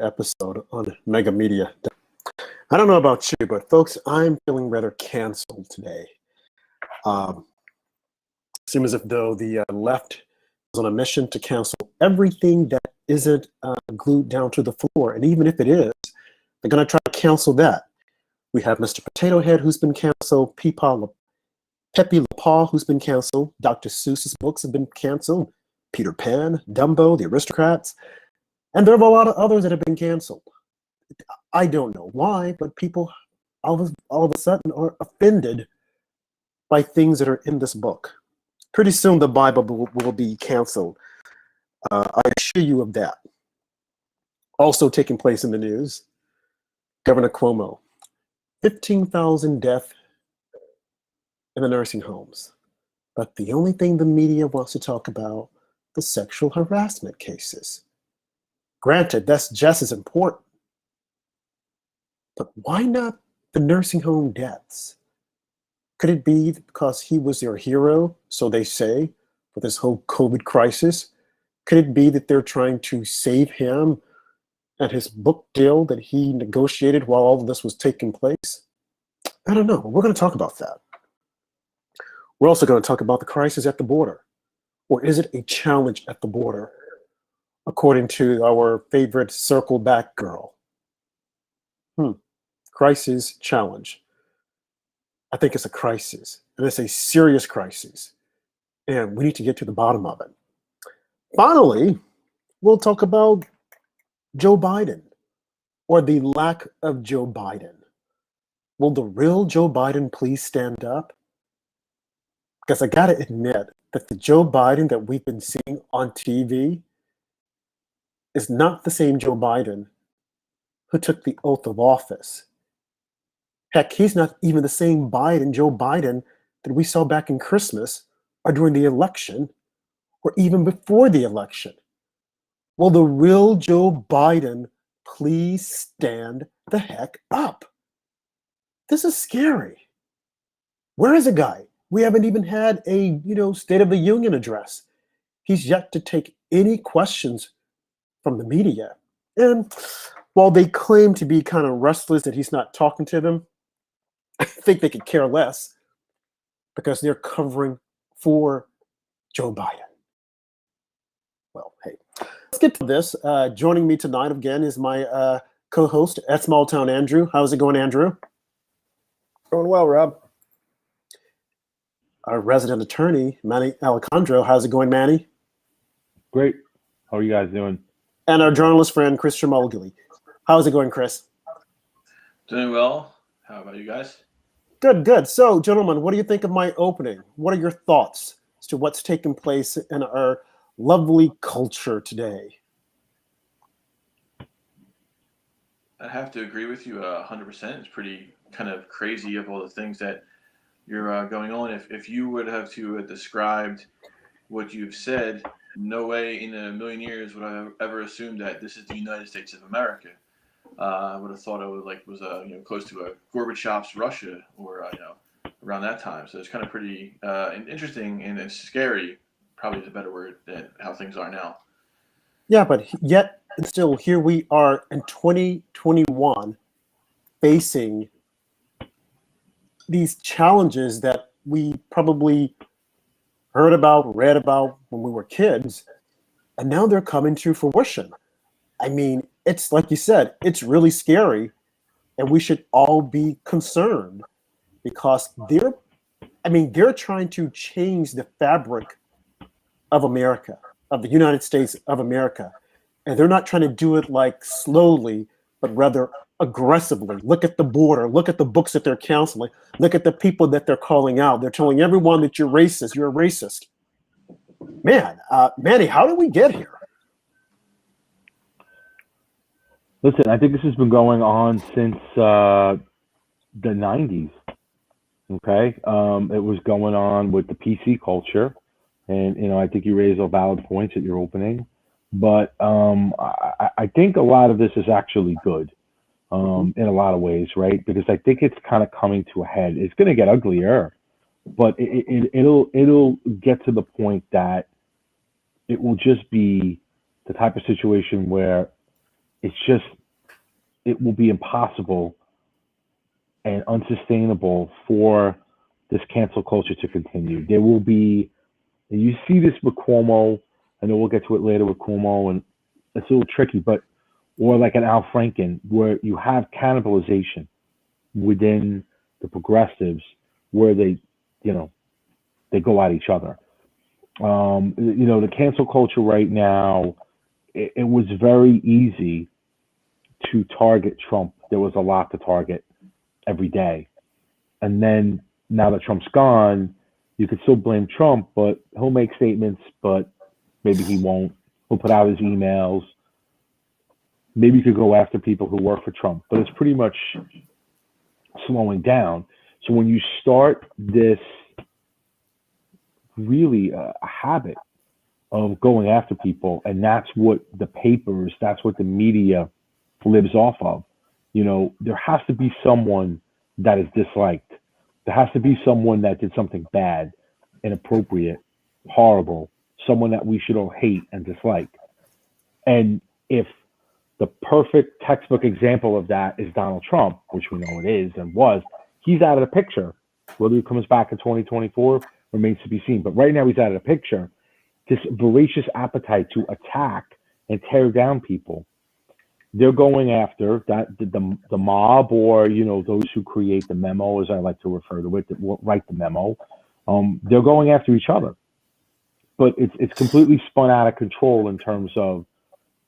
episode on Mega Media. I don't know about you, but folks, I'm feeling rather canceled today. Seems as if though the left is on a mission to cancel everything that isn't glued down to the floor. And even if it is, they're going to try to cancel that. We have Mr. Potato Head, who's been canceled, Pepe Le Pew, who's been canceled, Dr. Seuss's books have been canceled, Peter Pan, Dumbo, The Aristocrats, and there are a lot of others that have been canceled. I don't know why, but people all of a sudden are offended by things that are in this book. Pretty soon the Bible will be canceled. I assure you of that. Also taking place in the news, Governor Cuomo, 15,000 deaths in the nursing homes. But the only thing the media wants to talk about, the sexual harassment cases. Granted, that's just as important. But why not the nursing home deaths? Could it be because he was their hero, so they say, for this whole COVID crisis? Could it be that they're trying to save him and his book deal that he negotiated while all of this was taking place? I don't know. We're going to talk about that. We're also going to talk about the crisis at the border. Or is it a challenge at the border? According to our favorite circle back girl. Crisis, challenge. I think it's a crisis, and it's a serious crisis, and we need to get to the bottom of it. Finally, we'll talk about Joe Biden, or the lack of Joe Biden. Will the real Joe Biden please stand up? Because I gotta admit that the Joe Biden that we've been seeing on TV is not the same Joe Biden who took the oath of office. Heck, he's not even the same Joe Biden that we saw back in Christmas or during the election or even before the election. Will the real Joe Biden please stand the heck up? This is scary. Where is the guy? We haven't even had a, State of the Union address. He's yet to take any questions from the media. And while they claim to be kind of restless that he's not talking to them, I think they could care less because they're covering for Joe Biden. Well, hey, let's get to this. Joining me tonight again is my co-host at Small Town Andrew. How's it going, Andrew? Going well, Rob. Our resident attorney, Manny Alejandro. How's it going, Manny? Great. How are you guys doing? And our journalist friend, Chris Shermulgili. How's it going, Chris? Doing well. How about you guys? Good. So, gentlemen, what do you think of my opening? What are your thoughts as to what's taking place in our lovely culture today? I have to agree with you 100%. It's pretty kind of crazy of all the things that you're going on. If you would have to have described what you've said, no way in a million years would I have ever assumed that this is the United States of America. I would have thought it was close to a Gorbachev's Russia or around that time. So it's kind of pretty interesting and it's scary. Probably is a better word than how things are now. Yeah, but yet and still here we are in 2021 facing these challenges that we probably heard about, read about when we were kids, and now they're coming to fruition. I mean, it's like you said, it's really scary, and we should all be concerned because they're trying to change the fabric of America, of the United States of America, and they're not trying to do it like slowly, but rather aggressively. Look at the border, look at the books that they're counseling, look at the people that they're calling out. They're telling everyone that you're racist, you're a racist. Man, Manny, how did we get here? Listen, I think this has been going on since the 90s. Okay, it was going on with the PC culture, and I think you raised all valid points at your opening. But I think a lot of this is actually good in a lot of ways, right? Because I think it's kind of coming to a head. It's going to get uglier, but it'll get to the point that it will just be the type of situation where it will be impossible and unsustainable for this cancel culture to continue. There will be, and you see this with Cuomo. I know we'll get to it later with Cuomo, and it's a little tricky, but or like an Al Franken, where you have cannibalization within the progressives, where they go at each other. The cancel culture right now, it was very easy to target Trump. There was a lot to target every day. And then now that Trump's gone, you could still blame Trump, but he'll make statements, but maybe he won't. He'll put out his emails. Maybe you could go after people who work for Trump, but it's pretty much slowing down. So when you start this really a habit of going after people, and that's what the papers, that's what the media lives off of, there has to be someone that is disliked. There has to be someone that did something bad, inappropriate, horrible, someone that we should all hate and dislike. And if the perfect textbook example of that is Donald Trump, which we know it is and was, he's out of the picture. Whether he comes back in 2024 remains to be seen. But right now he's out of the picture. This voracious appetite to attack and tear down people. They're going after that the mob, or those who create the memo, as I like to refer to it, that write the memo. They're going after each other, but it's completely spun out of control in terms of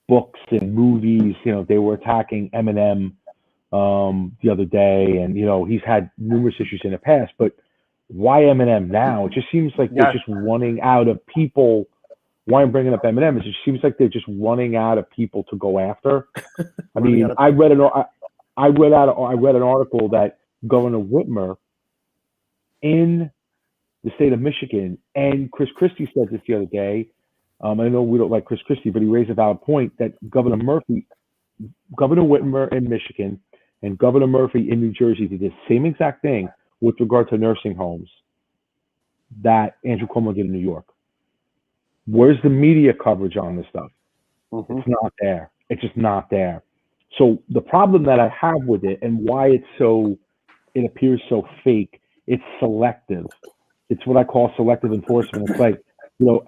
books and movies. They were attacking Eminem the other day, and he's had numerous issues in the past. But why Eminem now? It just seems like they're just running out of people. Why I'm bringing up Eminem is it seems like they're just running out of people to go after. I mean, I read an article that Governor Whitmer in the state of Michigan, and Chris Christie said this the other day. I know we don't like Chris Christie, but he raised a valid point that Governor Whitmer in Michigan and Governor Murphy in New Jersey did the same exact thing with regard to nursing homes that Andrew Cuomo did in New York. Where's the media coverage on this stuff? Mm-hmm. It's not there. It's just not there. So the problem that I have with it, and why it appears so fake, it's selective. It's what I call selective enforcement. It's like,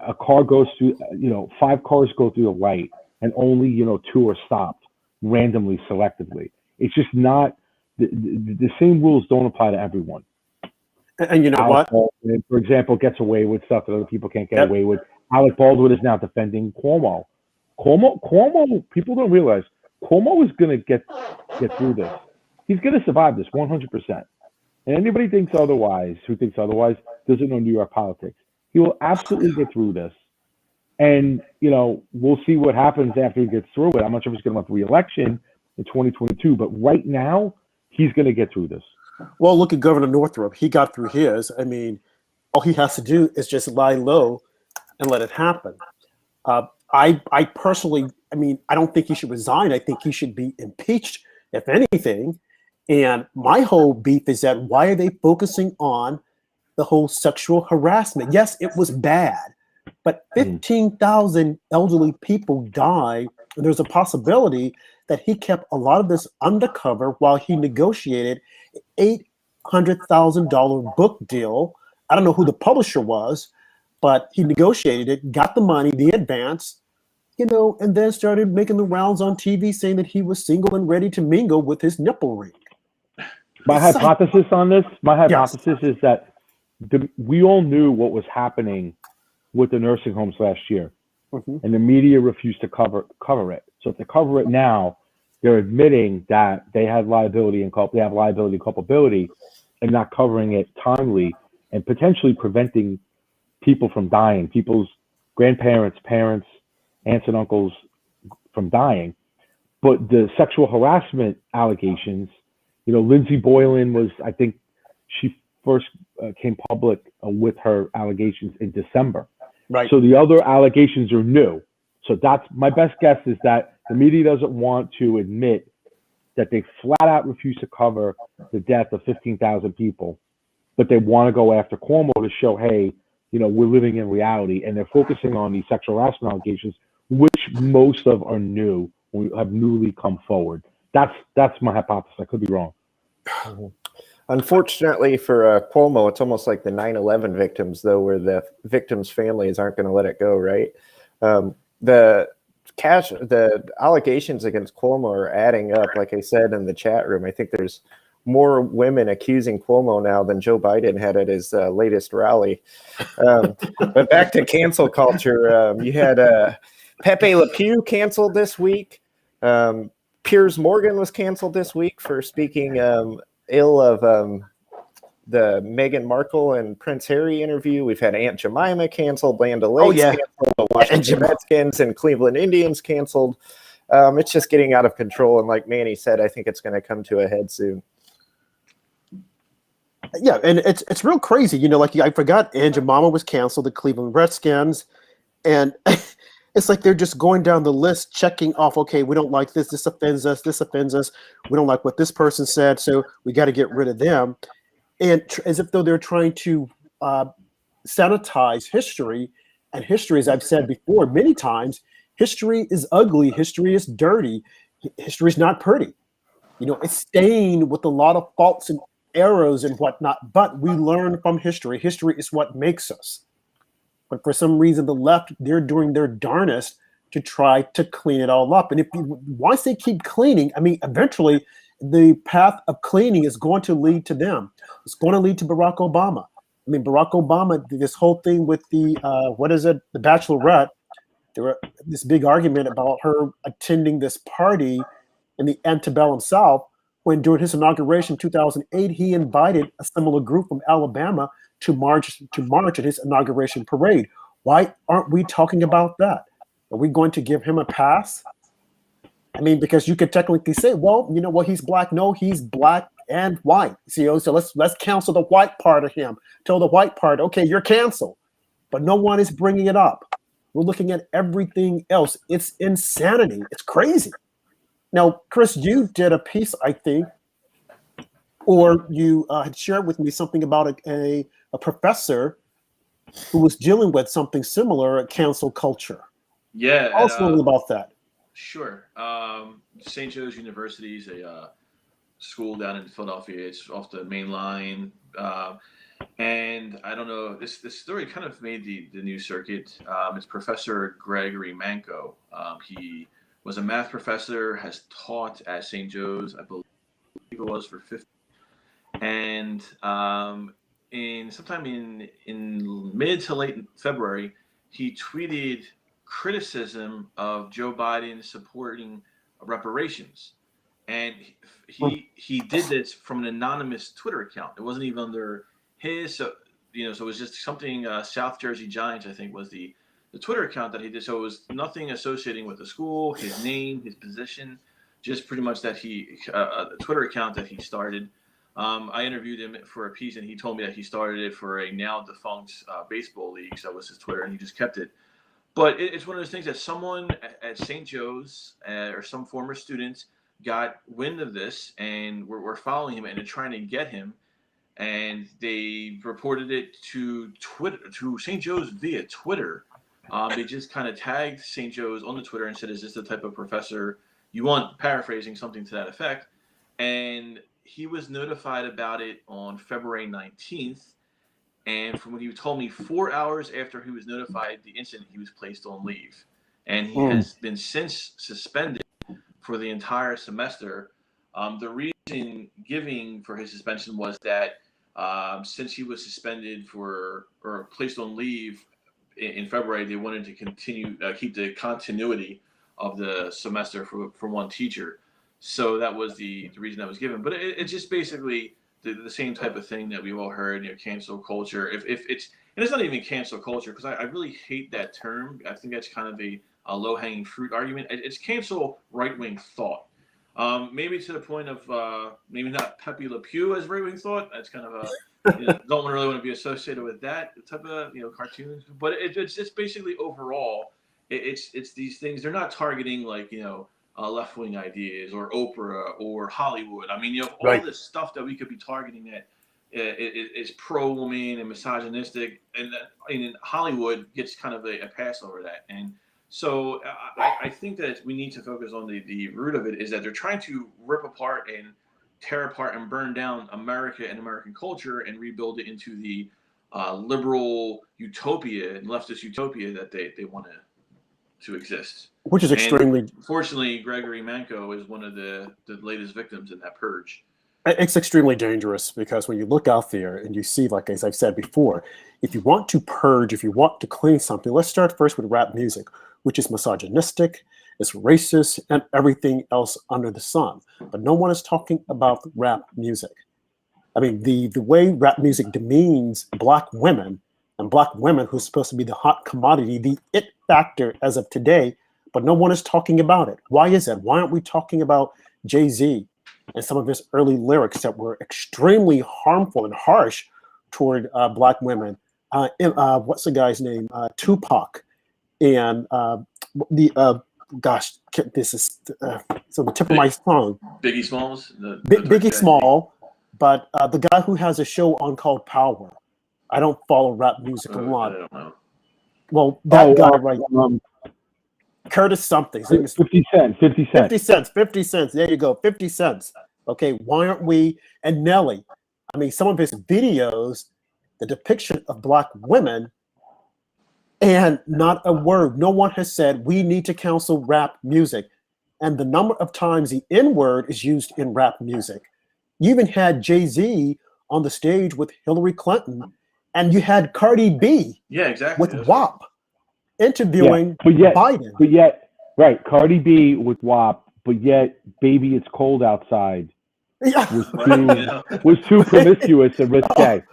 a car goes through, 5 cars go through the light, and only, 2 are stopped randomly, selectively. It's just not, the same rules don't apply to everyone. And you know Alec what? Baldwin, for example, gets away with stuff that other people can't get away with. Alec Baldwin is now defending Cuomo. Cuomo, people don't realize, Cuomo is going to get through this. He's going to survive this 100%. And anybody who thinks otherwise doesn't know New York politics. He will absolutely get through this. And, we'll see what happens after he gets through it. I'm not sure if he's going to want re-election in 2022, but right now, he's going to get through this. Well, look at Governor Northam. He got through his. I mean, all he has to do is just lie low and let it happen. I personally, I don't think he should resign. I think he should be impeached, if anything. And my whole beef is that why are they focusing on the whole sexual harassment? Yes, it was bad, but 15,000 elderly people died. And there's a possibility that he kept a lot of this undercover while he negotiated an $800,000 book deal. I don't know who the publisher was, but he negotiated it, got the money, the advance, and then started making the rounds on TV saying that he was single and ready to mingle with his nipple ring. My hypothesis on this, is that we all knew what was happening with the nursing homes last year, and the media refused to cover it. So if they cover it now, they're admitting that they had liability and culpability, and not covering it timely, and potentially preventing people from dying, people's grandparents, parents, aunts and uncles from dying. But the sexual harassment allegations, Lindsey Boylan was, I think she first came public with her allegations in December. Right. So the other allegations are new. So that's my best guess, is that the media doesn't want to admit that they flat out refuse to cover the death of 15,000 people, but they want to go after Cuomo to show, hey, we're living in reality, and they're focusing on these sexual harassment allegations, which most of are new we have newly come forward. That's my hypothesis. I could be wrong. Unfortunately for Cuomo, it's almost like the 9/11 victims, though, where the victims' families aren't going to let it go, right? The allegations against Cuomo are adding up. Like I said in the chat room, I think there's more women accusing Cuomo now than Joe Biden had at his latest rally. But back to cancel culture, you had Pepe Le Pew canceled this week. Piers Morgan was canceled this week for speaking ill of the Meghan Markle and Prince Harry interview. We've had Aunt Jemima canceled, Land O'Lakes canceled, the Washington Redskins and Cleveland Indians canceled. It's just getting out of control. And like Manny said, I think it's going to come to a head soon. Yeah, and it's real crazy. You know, like I forgot Aunt Jemima was canceled, the Cleveland Redskins, and it's like they're just going down the list, checking off, okay, we don't like this, this offends us, we don't like what this person said, so we got to get rid of them. And as if though they're trying to sanitize history. And history, as I've said before many times, history is ugly, history is dirty, history is not pretty. You know, it's stained with a lot of faults and errors and whatnot, but we learn from history. History is what makes us. But for some reason, the left, they're doing their darnest to try to clean it all up. And once they keep cleaning, I mean, eventually the path of cleaning is going to lead to them. It's going to lead to Barack Obama. I mean, Barack Obama, this whole thing with the, the Bachelorette, there were this big argument about her attending this party in the antebellum South, when during his inauguration in 2008, he invited a similar group from Alabama to march at his inauguration parade. Why aren't we talking about that? Are we going to give him a pass? I mean, because you could technically say, well, you know what, he's black. No, he's black and white. So let's cancel the white part of him. Tell the white part, okay, you're canceled. But no one is bringing it up. We're looking at everything else. It's insanity. It's crazy. Now, Chris, you did a piece, I think, or you had shared with me something about a professor who was dealing with something similar at cancel culture. Yeah. Tell us a little about that. Sure. St. Joe's University is a school down in Philadelphia. It's off the main line. And I don't know, this story kind of made the news circuit. It's Professor Gregory Manco. He was a math professor, has taught at St. Joe's, I believe it was for 50. And sometime in mid to late February, he tweeted criticism of Joe Biden supporting reparations. And he did this from an anonymous Twitter account. It wasn't even under his, so it was just something, South Jersey Giants, I think, was the Twitter account that he did. So it was nothing associating with the school, his name, his position, just pretty much that a Twitter account that he started. I interviewed him for a piece, and he told me that he started it for a now defunct baseball league. So that was his Twitter, and he just kept it. But it's one of those things that someone at St. Joe's or some former students got wind of this, and were following him and they're trying to get him. And they reported it to St. Joe's via Twitter. They just kind of tagged St. Joe's on the Twitter and said, "Is this the type of professor you want?" Paraphrasing something to that effect. And he was notified about it on February 19th. And from what he told me, 4 hours after he was notified the incident, he was placed on leave. And he has been since suspended for the entire semester. The reason giving for his suspension was that since he was suspended or placed on leave in February, they wanted to continue, keep the continuity of the semester for one teacher. So that was the reason that was given. But it's just basically the same type of thing that we've all heard, cancel culture. If it's, and it's not even cancel culture, because I really hate that term. I think that's kind of a low-hanging fruit argument. It's cancel right-wing thought. Maybe to the point of maybe not Pepe Le Pew as right-wing thought. That's kind of don't really want to be associated with that type of cartoons. But it's just basically overall, it's these things. They're not targeting like left-wing ideas or Oprah or Hollywood. I mean, all this stuff that we could be targeting that is pro-woman and misogynistic, and in Hollywood gets kind of a pass over that. And So I think that we need to focus on the root of it is that they're trying to rip apart and tear apart and burn down America and American culture and rebuild it into the liberal utopia and leftist utopia that they want to exist. Which is extremely. And fortunately, Gregory Mankiw is one of the latest victims in that purge. It's extremely dangerous because when you look out there and you see, like as I've said before, if you want to purge, if you want to clean something, let's start first with rap music, which is misogynistic, it's racist, and everything else under the sun. But no one is talking about rap music. I mean, the way rap music demeans black women, and black women who's supposed to be the hot commodity, the it factor as of today, but no one is talking about it. Why is that? Why aren't we talking about Jay-Z and some of his early lyrics that were extremely harmful and harsh toward black women? What's the guy's name? Tupac. And this is so the tip of my tongue. Biggie Smalls? Biggie Small, but the guy who has a show on called Power. I don't follow rap music a lot. I don't know. Well, that guy right Curtis something. His name is 50 Cent. 50 Cent. 50 cents. 50 cents. There you go. 50 cents. Okay, why aren't we? And Nelly. I mean, some of his videos, the depiction of black women, and not a word. No one has said we need to cancel rap music. And the number of times the N-word is used in rap music. You even had Jay-Z on the stage with Hillary Clinton, and you had Cardi B exactly. with WAP interviewing Biden. But yet, right, Cardi B with WAP, but yet Baby It's Cold Outside was too promiscuous and risque.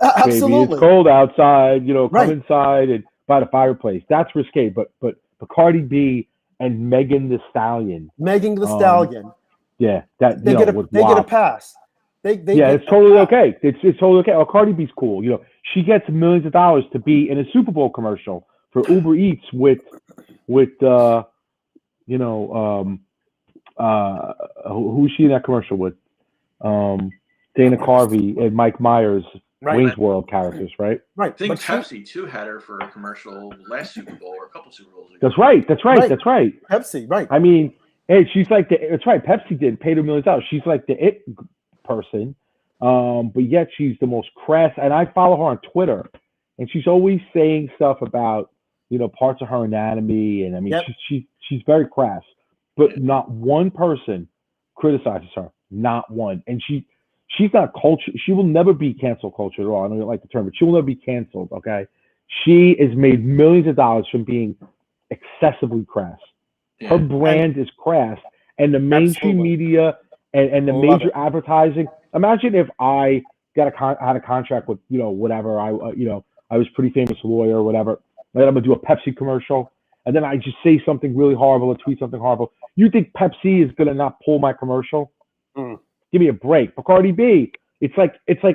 Absolutely. Baby, it's cold outside, come Right. inside and by the fireplace. That's risque, but Cardi B and Megan Thee Stallion. Megan Thee Stallion. Yeah, that They get a pass. It's totally okay. It's totally okay. Oh, Cardi B's cool. She gets millions of dollars to be in a Super Bowl commercial for Uber Eats with who's she in that commercial with? Dana Carvey and Mike Myers, Wayne's World characters, right? Right. I think Pepsi too had her for a commercial last Super Bowl or a couple Super Bowls ago. That's right. Pepsi, right. I mean, hey, she's like that's right. Pepsi paid her millions of dollars. She's like the it person, but yet she's the most crass. And I follow her on Twitter, and she's always saying stuff about parts of her anatomy, and I mean she's very crass. But not one person criticizes her. Not one. And she's not culture. She will never be cancel culture at all. I don't like the term, but she will never be canceled. Okay, she has made millions of dollars from being excessively crass. Her brand is crass, and the mainstream media and the major advertising. Imagine if I had a contract with whatever I was a pretty famous lawyer or whatever. And I'm gonna do a Pepsi commercial, and then I just say something really horrible or tweet something horrible. You think Pepsi is gonna not pull my commercial? Give me a break. For Cardi B, it's like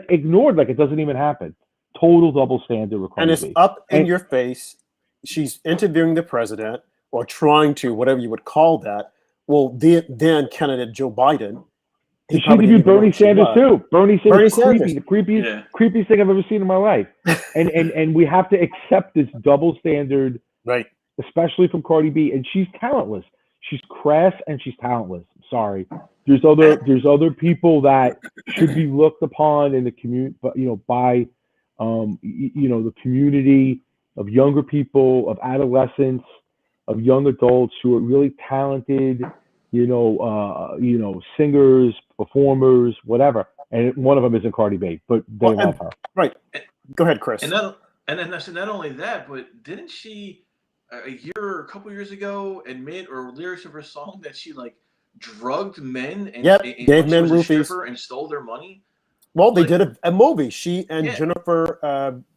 ignored, like it doesn't even happen. Total double standard with Cardi B. And it's up in your face. She's interviewing the president or trying to, whatever you would call that. Well, then candidate Joe Biden. She interviewed Bernie Sanders too. Bernie Sanders, the creepiest thing I've ever seen in my life. And we have to accept this double standard, right? Especially from Cardi B. And she's talentless. She's crass and she's talentless. Sorry. There's other people that should be looked upon in the community, but by the community of younger people, of adolescents, of young adults who are really talented, singers, performers, whatever. And one of them isn't Cardi B, but they love her. Right. Go ahead, Chris. And then not only that, but didn't she a couple years ago admit or lyrics of her song that she drugged men and gave men roofies and stole their money? Well, they did a movie. She and Jennifer.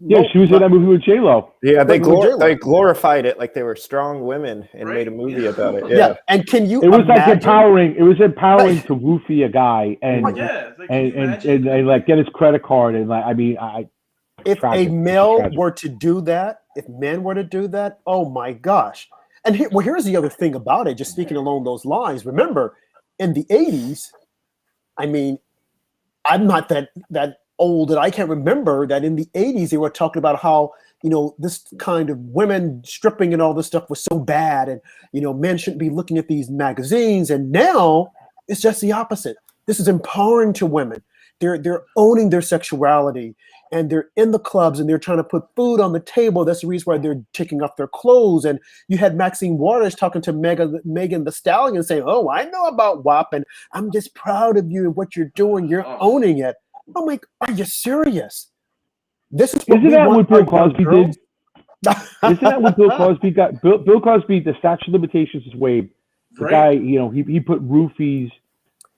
She was in that movie with J-Lo. Yeah, they glorified it like they were strong women and made a movie about it. Yeah. And can you? It was like empowering. It was empowering to roofie a guy and like get his credit card and if a male were to do that, if men were to do that, oh my gosh. And here's the other thing about it, just speaking along those lines. Remember, in the 80s, I mean, I'm not that old that I can't remember that in the 80s, they were talking about how this kind of women stripping and all this stuff was so bad, and men shouldn't be looking at these magazines. And now it's just the opposite. This is empowering to women. They're owning their sexuality, and they're in the clubs, and they're trying to put food on the table. That's the reason why they're taking off their clothes. And you had Maxine Waters talking to Megan Thee Stallion saying, "Oh, I know about WAP, and I'm just proud of you and what you're doing. You're owning it." I'm like, are you serious? This is what Isn't that what Bill Cosby did? Isn't that what Bill Cosby got? Bill Cosby, the statute of limitations is waived. The guy, he put roofies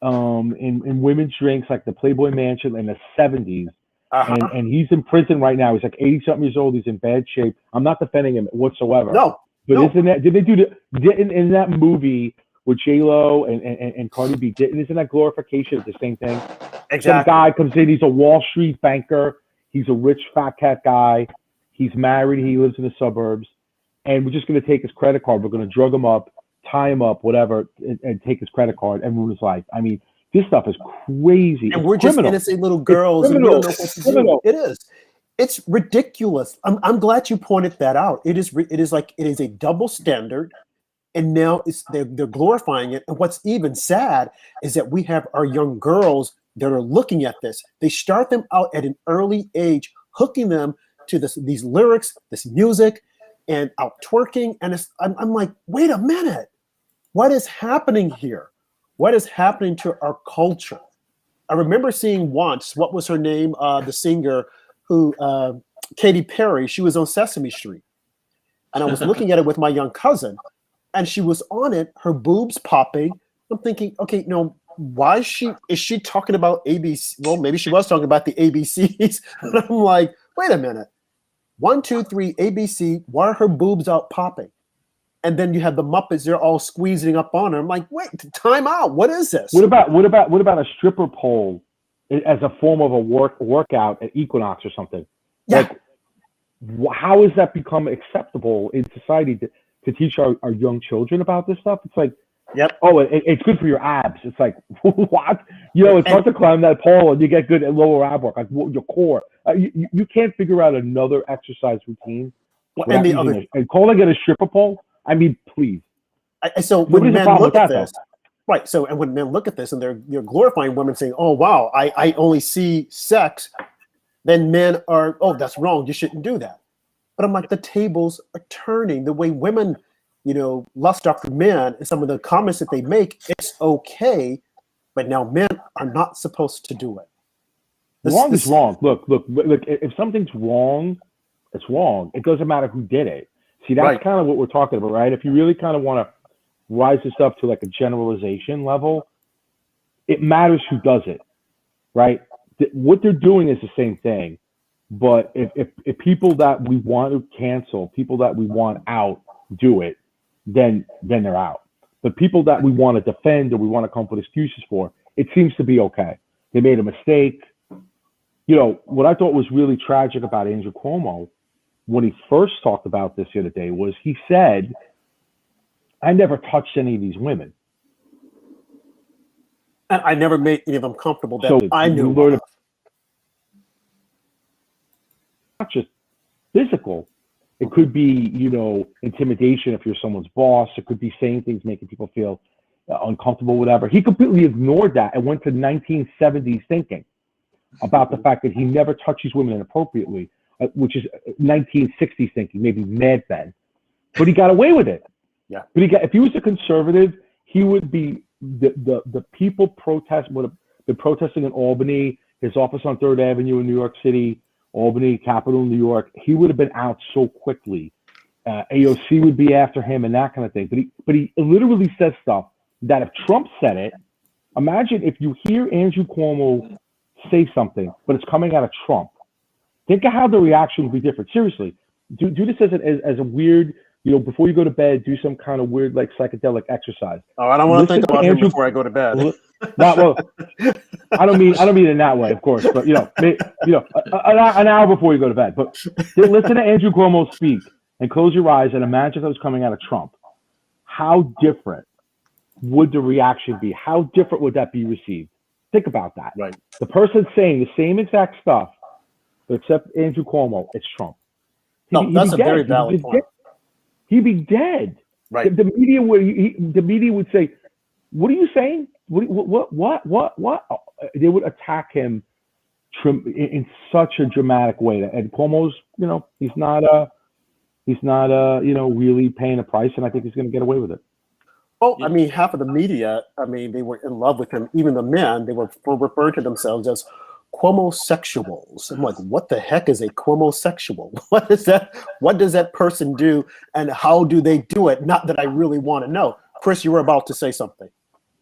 in women's drinks like the Playboy Mansion in the 70s. And he's in prison right now. He's like 80-something years old. He's in bad shape. I'm not defending him whatsoever. No. Isn't that, did they do in that movie with J-Lo and Cardi B, isn't that glorification of the same thing? Exactly. Some guy comes in, he's a Wall Street banker. He's a rich fat cat guy. He's married. He lives in the suburbs. And we're just going to take his credit card. We're going to drug him up, tie him up, whatever, and take his credit card and ruin his life. I mean, this stuff is crazy. And we're just innocent little girls. And we don't know what to do. It is. It's ridiculous. I'm glad you pointed that out. It is a double standard. And now they're glorifying it. And what's even sad is that we have our young girls that are looking at this. They start them out at an early age, hooking them to these lyrics, this music, and out twerking. And I'm like, wait a minute. What is happening here? What is happening to our culture? I remember seeing once, what was her name? The singer who, Katy Perry, she was on Sesame Street. And I was looking at it with my young cousin, and she was on it, her boobs popping. I'm thinking, okay, no, why is she talking about ABC? Well, maybe she was talking about the ABCs. And I'm like, wait a minute. 1, 2, 3, ABC, why are her boobs out popping? And then you have the Muppets, they're all squeezing up on her. I'm like, wait, time out. What is this? What about a stripper pole as a form of a workout at Equinox or something? Yeah. Like, how has that become acceptable in society to teach our young children about this stuff? It's like, yep. Oh, it's good for your abs. It's like, what? It's hard to climb that pole and you get good at lower ab work, like your core. You can't figure out another exercise routine. And calling it a stripper pole? I mean, please. So when men look at this, right? So and when men look at this and they're glorifying women, saying, "Oh wow, I only see sex," then men are, "Oh, that's wrong. You shouldn't do that." But I'm like, the tables are turning. The way women, lust after men, and some of the comments that they make, it's okay, but now men are not supposed to do it. Wrong is wrong. Look. If something's wrong, it's wrong. It doesn't matter who did it. See, that's kind of what we're talking about, right? If you really kind of want to rise this up to like a generalization level, it matters who does it, right? What they're doing is the same thing. But if people that we want to cancel, people that we want out, do it, then they're out. But people that we want to defend or we want to come up with excuses for, it seems to be okay. They made a mistake. What I thought was really tragic about Andrew Cuomo when he first talked about this the other day was he said, "I never touched any of these women. And I never made any of them comfortable that So I knew learn of." Not just physical. It could be, intimidation if you're someone's boss. It could be saying things making people feel uncomfortable, whatever. He completely ignored that and went to 1970s thinking about the fact that he never touched these women inappropriately, which is 1960s thinking, maybe Mad Men. But he got away with it. Yeah. But if he was a conservative, he would be the people protest would have been protesting in Albany, his office on 3rd Avenue in New York City, Albany, Capitol, New York. He would have been out so quickly. AOC would be after him and that kind of thing. But he literally says stuff that if Trump said it, imagine if you hear Andrew Cuomo say something, but it's coming out of Trump. Think of how the reaction would be different. Seriously, do this as a weird, before you go to bed, do some kind of weird, like psychedelic exercise. Oh, I don't want to think about him before I go to bed. I don't mean it in that way, of course, but an hour before you go to bed. But listen to Andrew Cuomo speak and close your eyes and imagine that was coming out of Trump. How different would the reaction be? How different would that be received? Think about that. Right. The person saying the same exact stuff, except Andrew Cuomo, it's Trump. No, that's a very valid He'd be point. dead. He'd be dead. Right. The media would say, "What are you saying? What?" They would attack him in such a dramatic way. And Cuomo's, he's not really paying a price, and I think he's going to get away with it. Well, I mean, half of the media, I mean, they were in love with him. Even the men, they were referring to themselves as Cuomo-sexuals. I'm like, what the heck is a Cuomo-sexual? What is that? What does that person do, and how do they do it? Not that I really want to know. Chris, you were about to say something.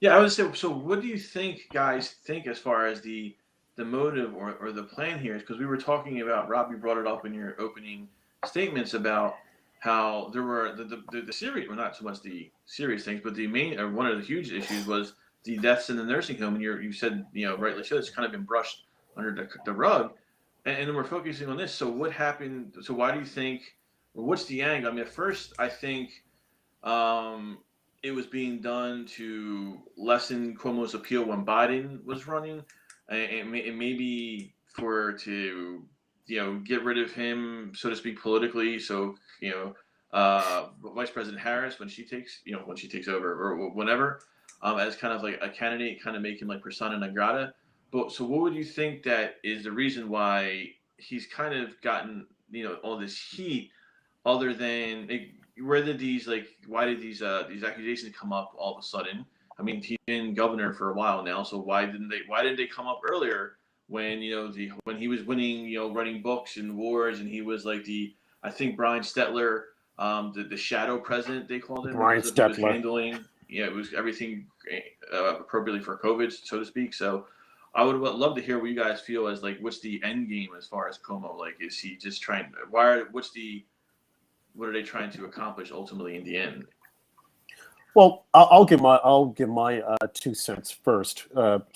Yeah, I would say. So, what do you think, guys? Think as far as the motive or the plan here is, because we were talking about, Rob, you brought it up in your opening statements about how there were the serious, well, not so much the serious things, but the main, or one of the huge issues was the deaths in the nursing home. And you said, rightly so, it's kind of been brushed under the rug. And then we're focusing on this. So what happened? So why do you think, or what's the angle? I mean, at first, I think it was being done to lessen Cuomo's appeal when Biden was running, and maybe to get rid of him, so to speak, politically. So Vice President Harris, when she takes over or whenever, as kind of like a candidate, kind of make him like persona non grata. But so what would you think that is the reason why he's kind of gotten all this heat, other than why did these accusations come up all of a sudden? I mean, he's been governor for a while now, so why didn't they come up earlier when when he was winning, running books and wars, and he was like I think Brian Stetler, the shadow president, they called him. Brian Stetler. He was handling, it was everything appropriately for COVID, so to speak. So I would love to hear what you guys feel as like, what's the end game as far as Cuomo? Like, is he just trying? What are they trying to accomplish ultimately in the end? Well, I'll give my 2 cents first.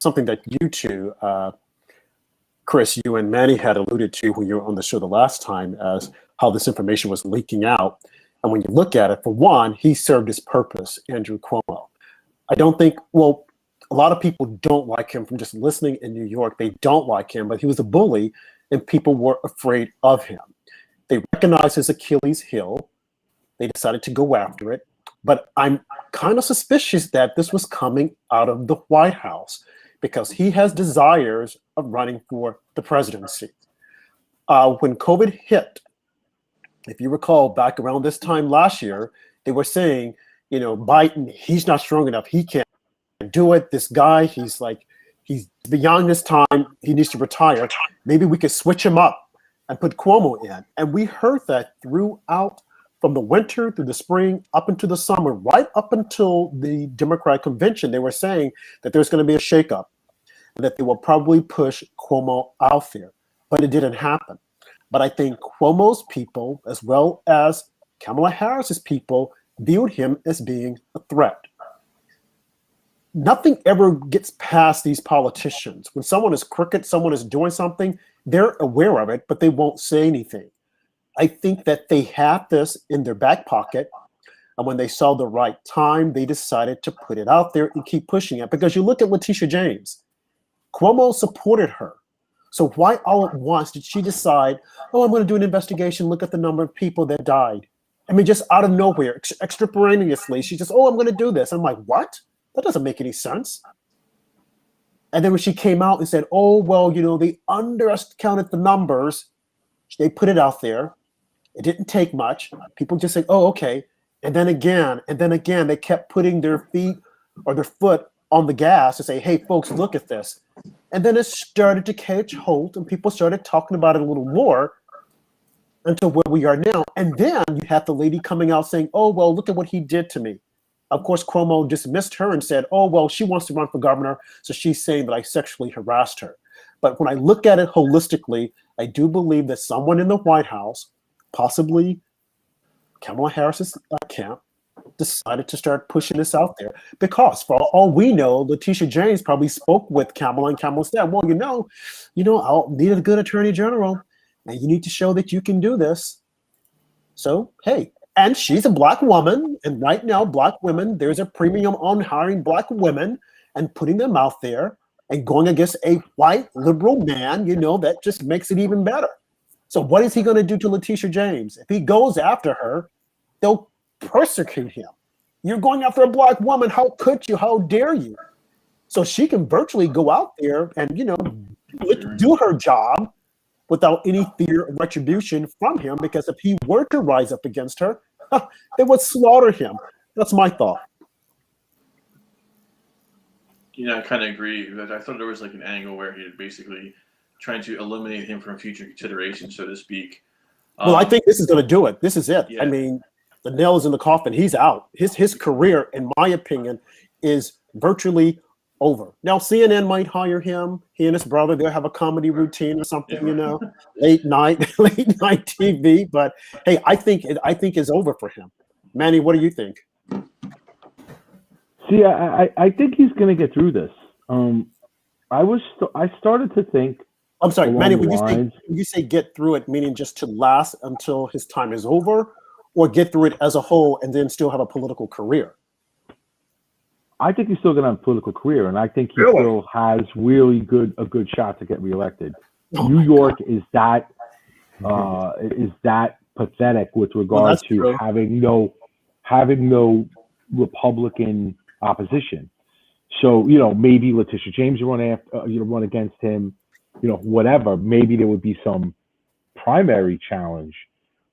Something that you two, Chris, you and Manny had alluded to when you were on the show the last time, as how this information was leaking out. And when you look at it, for one, he served his purpose, Andrew Cuomo. I don't think, well, a lot of people don't like him from just listening in New York. They don't like him, but he was a bully and people were afraid of him. They recognized his Achilles heel. They decided to go after it. But I'm kind of suspicious that this was coming out of the White House, because he has desires of running for the presidency. When COVID hit, if you recall, back around this time last year, they were saying, Biden, he's not strong enough. He can't do it. This guy, he's beyond his time. He needs to retire. Maybe we could switch him up and put Cuomo in. And we heard that throughout, from the winter through the spring, up into the summer, right up until the Democratic convention. They were saying that there's going to be a shakeup, and that they will probably push Cuomo out there. But it didn't happen. But I think Cuomo's people, as well as Kamala Harris's people, viewed him as being a threat. Nothing ever gets past these politicians. When someone is crooked, someone is doing something, they're aware of it, but they won't say anything. I think that they had this in their back pocket, and when they saw the right time, they decided to put it out there and keep pushing it. Because you look at Letitia James, Cuomo supported her. So why all at once did she decide, I'm going to do an investigation, look at the number of people that died? I mean, just out of nowhere, extemporaneously, she just, I'm going to do this. I'm like, what? That doesn't make any sense. And then when she came out and said, they undercounted the numbers, they put it out there. It didn't take much. People just say, okay. And then again, they kept putting their feet or their foot on the gas to say, hey, folks, look at this. And then it started to catch hold, and people started talking about it a little more until where we are now. And then you have the lady coming out saying, look at what he did to me. Of course, Cuomo dismissed her and said, she wants to run for governor, so she's saying that I sexually harassed her. But when I look at it holistically, I do believe that someone in the White House, possibly Kamala Harris's camp, decided to start pushing this out there. Because for all we know, Letitia James probably spoke with Kamala, and Kamala said, I'll need a good attorney general, and you need to show that you can do this. So, hey, and she's a Black woman, and right now, Black women, there's a premium on hiring Black women and putting them out there and going against a white liberal man, that just makes it even better. So what is he going to do to Letitia James? If he goes after her, they'll persecute him. You're going after a black woman. How could you? How dare you? So she can virtually go out there and, do her job without any fear of retribution from him, because if he were to rise up against her, they would slaughter him. That's my thought. I kind of agree. But I thought there was like an angle where he was basically trying to eliminate him from future consideration, so to speak. Well, I think this is going to do it. This is it. Yeah. I mean, the nail is in the coffin. He's out. His career, in my opinion, is virtually over. Now, CNN might hire him. He and his brother, they'll have a comedy routine or something, late night TV. But hey, I think it's over for him. Manny, what do you think? See, I think he's going to get through this. I started to think. I'm sorry, Manny. When lines, you say get through it, meaning just to last until his time is over, or get through it as a whole and then still have a political career? I think he's still going to have a political career, and I think he Really? still has a good shot to get reelected. Oh New York is that pathetic with regard that's to true. having no Republican opposition. So maybe Letitia James run against him, whatever. Maybe there would be some primary challenge,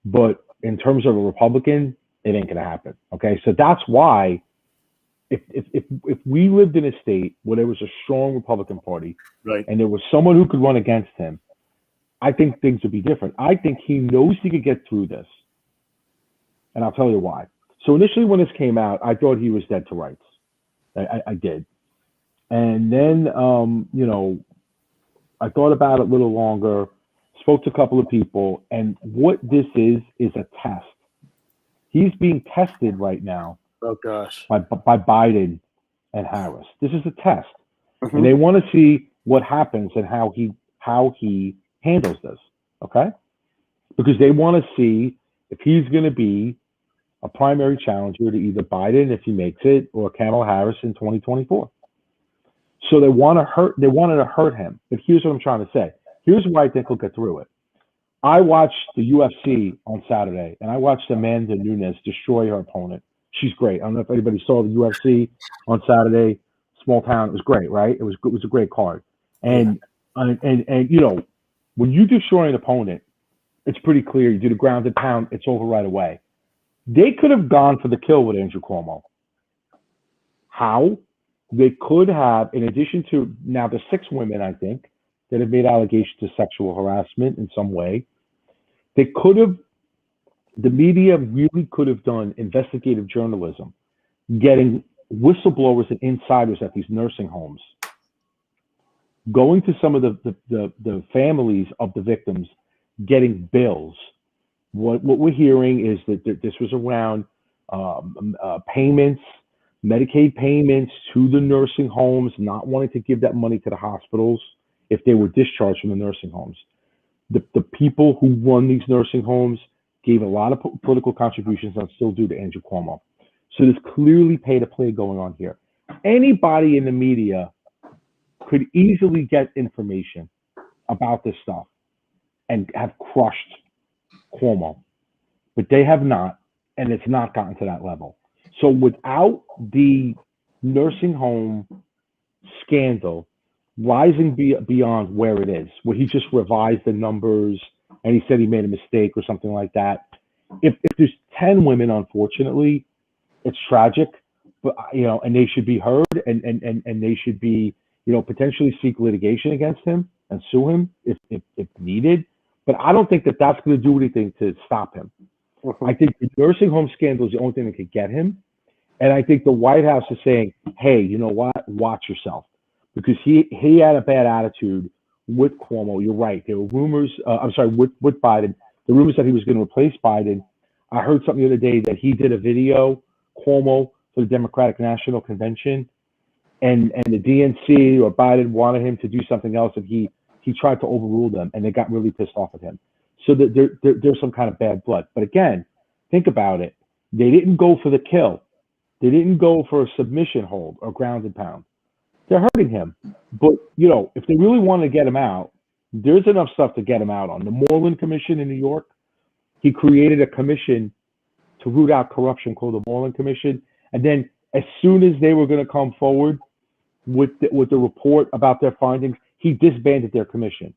but in terms of a Republican, it ain't gonna happen. Okay, so that's why if we lived in a state where there was a strong Republican Party, Right. and there was someone who could run against him, I think things would be different. I think he knows he could get through this, and I'll tell you why. So initially, when this came out, I thought he was dead to rights. I did, and then I thought about it a little longer, spoke to a couple of people, and what this is a test. He's being tested right now Oh gosh. by Biden and Harris. This is a test, Mhm. and they want to see what happens and how he handles this. Okay, because they want to see if he's going to be a primary challenger to either Biden if he makes it or Kamala Harris in 2024. So they wanted to hurt him. But here's what I'm trying to say. Here's why I think he'll get through it. I watched the UFC on Saturday, and I watched Amanda Nunes destroy her opponent. She's great. I don't know if anybody saw the UFC on Saturday. Small town. It was great, right? It was a great card. And when you destroy an opponent, it's pretty clear. You do the ground and pound, it's over right away. They could have gone for the kill with Andrew Cuomo. How? They could have, in addition to now the 6 women, I think, that have made allegations of sexual harassment in some way, they could have, the media really could have done investigative journalism, getting whistleblowers and insiders at these nursing homes, going to some of the families of the victims, getting bills. What we're hearing is that this was around payments, Medicaid payments to the nursing homes, not wanting to give that money to the hospitals if they were discharged from the nursing homes. The people who run these nursing homes gave a lot of political contributions and still do to Andrew Cuomo. So there's clearly pay to play going on here. Anybody in the media could easily get information about this stuff and have crushed Cuomo, but they have not, and it's not gotten to that level. So without the nursing home scandal rising beyond where it is, where he just revised the numbers and he said he made a mistake or something like that, if there's 10 women, unfortunately, it's tragic, but and they should be heard, and they should be potentially seek litigation against him and sue him if needed. But I don't think that that's going to do anything to stop him. I think the nursing home scandal is the only thing that could get him. And I think the White House is saying, hey, you know what? Watch yourself. Because he had a bad attitude with Cuomo. You're right. There were rumors, with Biden, the rumors that he was going to replace Biden. I heard something the other day that he did a video, Cuomo, for the Democratic National Convention. And the DNC or Biden wanted him to do something else, and he tried to overrule them, and they got really pissed off at him. So there's some kind of bad blood. But again, think about it. They didn't go for the kill. They didn't go for a submission hold or ground and pound. They're hurting him. But, if they really want to get him out, there's enough stuff to get him out on. The Moreland Commission in New York, he created a commission to root out corruption called the Moreland Commission. And then as soon as they were going to come forward with the report about their findings, he disbanded their commission.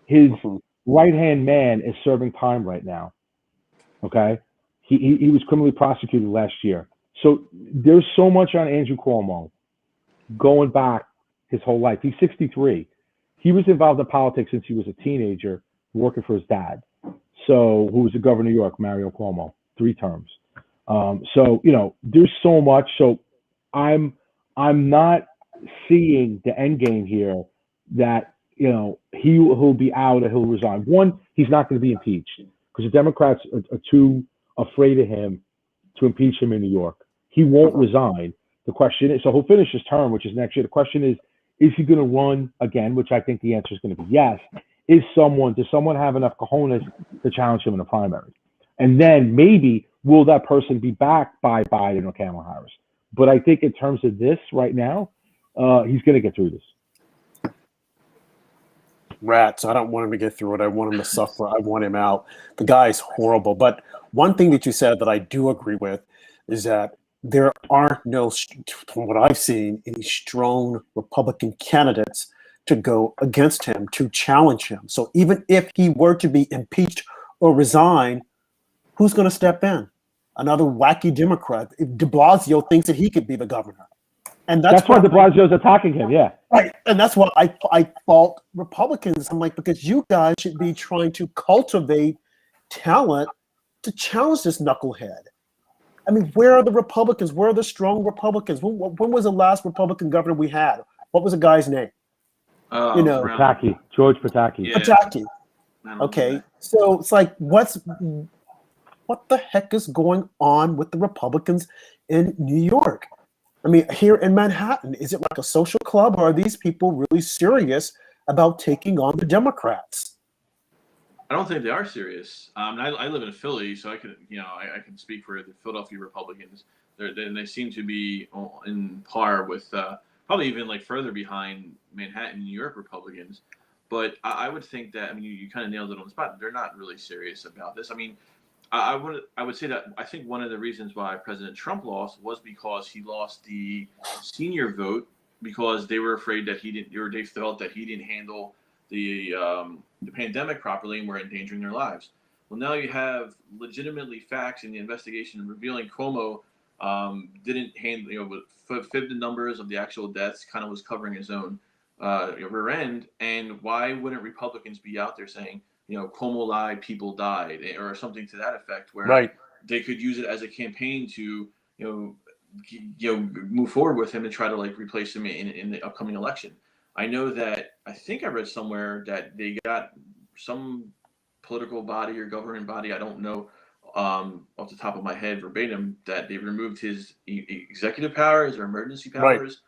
His right-hand man is serving time right now. Okay? He was criminally prosecuted last year. So there's so much on Andrew Cuomo going back his whole life. He's 63. He was involved in politics since he was a teenager, working for his dad. So, who was the governor of New York, Mario Cuomo, 3 terms. So, there's so much. So I'm not seeing the end game here that, he'll be out or he'll resign. One, he's not going to be impeached because the Democrats are too afraid of him to impeach him in New York. He won't resign. The question is, so he'll finish his term, which is next year. The question is he going to run again? Which I think the answer is going to be yes. Does someone have enough cojones to challenge him in the primary? And then maybe will that person be backed by Biden or Kamala Harris? But I think in terms of this right now, he's going to get through this. Rats. I don't want him to get through it. I want him to suffer. I want him out. The guy's horrible. But one thing that you said that I do agree with is that there are no, from what I've seen, any strong Republican candidates to go against him, to challenge him. So even if he were to be impeached or resign, who's going to step in? Another wacky Democrat. If de Blasio thinks that he could be the governor. And that's why de Blasio's attacking him, yeah. Right. And that's why I fault Republicans. I'm like, because you guys should be trying to cultivate talent to challenge this knucklehead. I mean, where are the Republicans? Where are the strong Republicans? When was the last Republican governor we had? What was the guy's name? Pataki, George Pataki. Yeah. Pataki. Okay. So it's like, what the heck is going on with the Republicans in New York? I mean, here in Manhattan, is it like a social club, or are these people really serious about taking on the Democrats? I don't think they are serious. I live in Philly, so I can speak for the Philadelphia Republicans. They seem to be in par with probably even like further behind Manhattan, New York Republicans. But I would think that, I mean, you kind of nailed it on the spot. They're not really serious about this. I mean, I would say that I think one of the reasons why President Trump lost was because he lost the senior vote because they were afraid that they felt that he didn't handle the pandemic properly and were endangering their lives. Well, now you have legitimately facts in the investigation revealing Cuomo didn't handle, fibbed the numbers of the actual deaths, kind of was covering his own rear end. And why wouldn't Republicans be out there saying, Cuomo lied, people died, or something to that effect, where they could use it as a campaign to, move forward with him and try to replace him in the upcoming election. I know that I think I read somewhere that they got some political body or government body, I don't know off the top of my head verbatim, that they removed his executive powers or emergency powers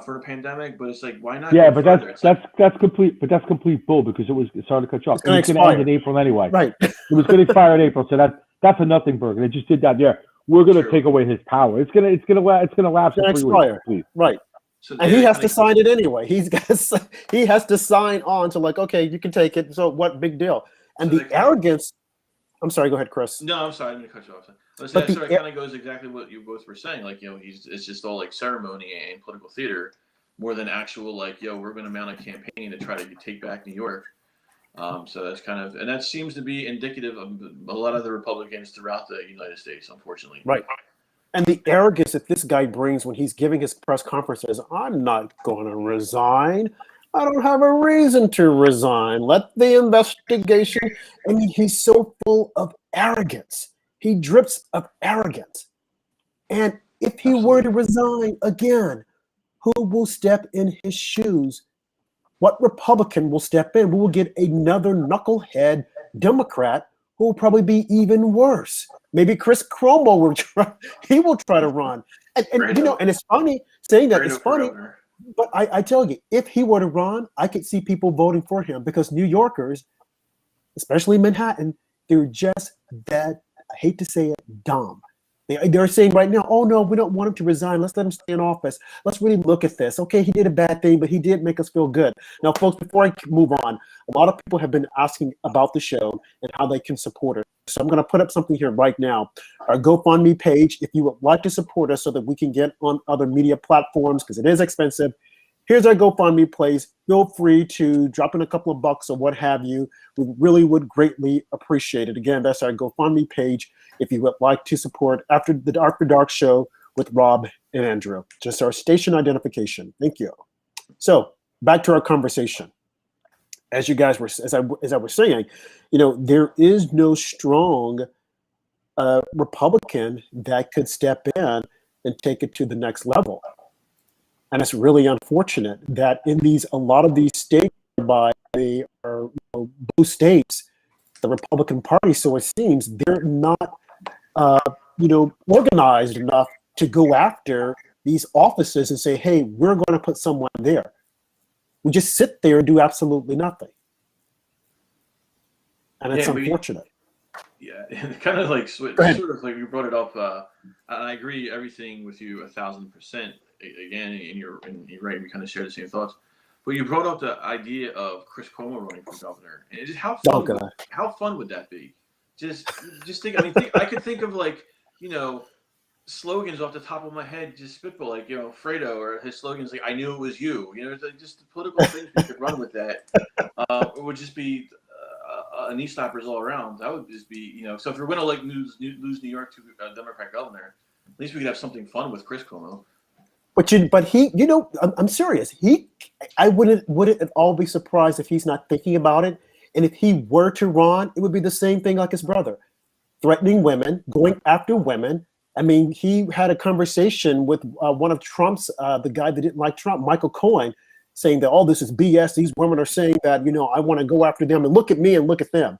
for the pandemic. But it's like, why not? Yeah, but that's complete bull, because it started to cut you off. It was going to end in April anyway. Right. It was going to expire in April, so that's a nothing burger. They just did that. Yeah, we're going to take away his power. It's going to lapse in 3 weeks. Right. So and he has to sign it anyway. He has to sign on to okay, you can take it. So what big deal? And so the arrogance. I'm sorry. Go ahead, Chris. No, I'm sorry. I'm going to cut you off. It kind of goes exactly what you both were saying. It's just all ceremony and political theater more than actual we're going to mount a campaign to try to take back New York. So that's and that seems to be indicative of a lot of the Republicans throughout the United States, unfortunately. Right. And the arrogance that this guy brings when he's giving his press conferences, I'm not going to resign. I don't have a reason to resign. Let the investigation. I mean, he's so full of arrogance. He drips of arrogance. And if he were to resign again, who will step in his shoes? What Republican will step in? We will get another knucklehead Democrat who will probably be even worse. Maybe Chris Cuomo will try to run. And and it's funny saying that. It's funny. But I tell you, if he were to run, I could see people voting for him, because New Yorkers, especially Manhattan, they're just that, I hate to say it, dumb. They're saying right now, oh no, we don't want him to resign. Let's let him stay in office. Let's really look at this. Okay, he did a bad thing, but he did make us feel good. Now, folks, before I move on, a lot of people have been asking about the show and how they can support us. So I'm going to put up something here right now. Our GoFundMe page, if you would like to support us so that we can get on other media platforms, because it is expensive. Here's our GoFundMe place. Feel free to drop in a couple of bucks or what have you. We really would greatly appreciate it. Again, that's our GoFundMe page if you would like to support After Dark show with Rob and Andrew. Just our station identification. Thank you. So back to our conversation. As you guys were, as I was saying, there is no strong Republican that could step in and take it to the next level. And it's really unfortunate that in a lot of these states, whereby they are blue states, the Republican Party, so it seems, they're not, organized enough to go after these offices and say, hey, we're going to put someone there. We just sit there and do absolutely nothing. And it's unfortunate. Yeah, and kind of like sort of like you brought it up. And I agree everything with you 1,000%. Again, and you're right. We kind of share the same thoughts. But you brought up the idea of Chris Cuomo running for governor, and just how fun would that be? Just think. I mean, I could think of slogans off the top of my head, just spitball, like Fredo, or his slogans like "I knew it was you." It's like just the political things we could run with that. It would just be knee stoppers all around. That would just be So if we're going to lose New York to a Democrat governor, at least we could have something fun with Chris Cuomo. But he, I'm serious. I wouldn't at all be surprised if he's not thinking about it. And if he were to run, it would be the same thing like his brother, threatening women, going after women. I mean, he had a conversation with one of Trump's, the guy that didn't like Trump, Michael Cohen, saying that all this is BS. These women are saying that, I want to go after them, and look at me and look at them.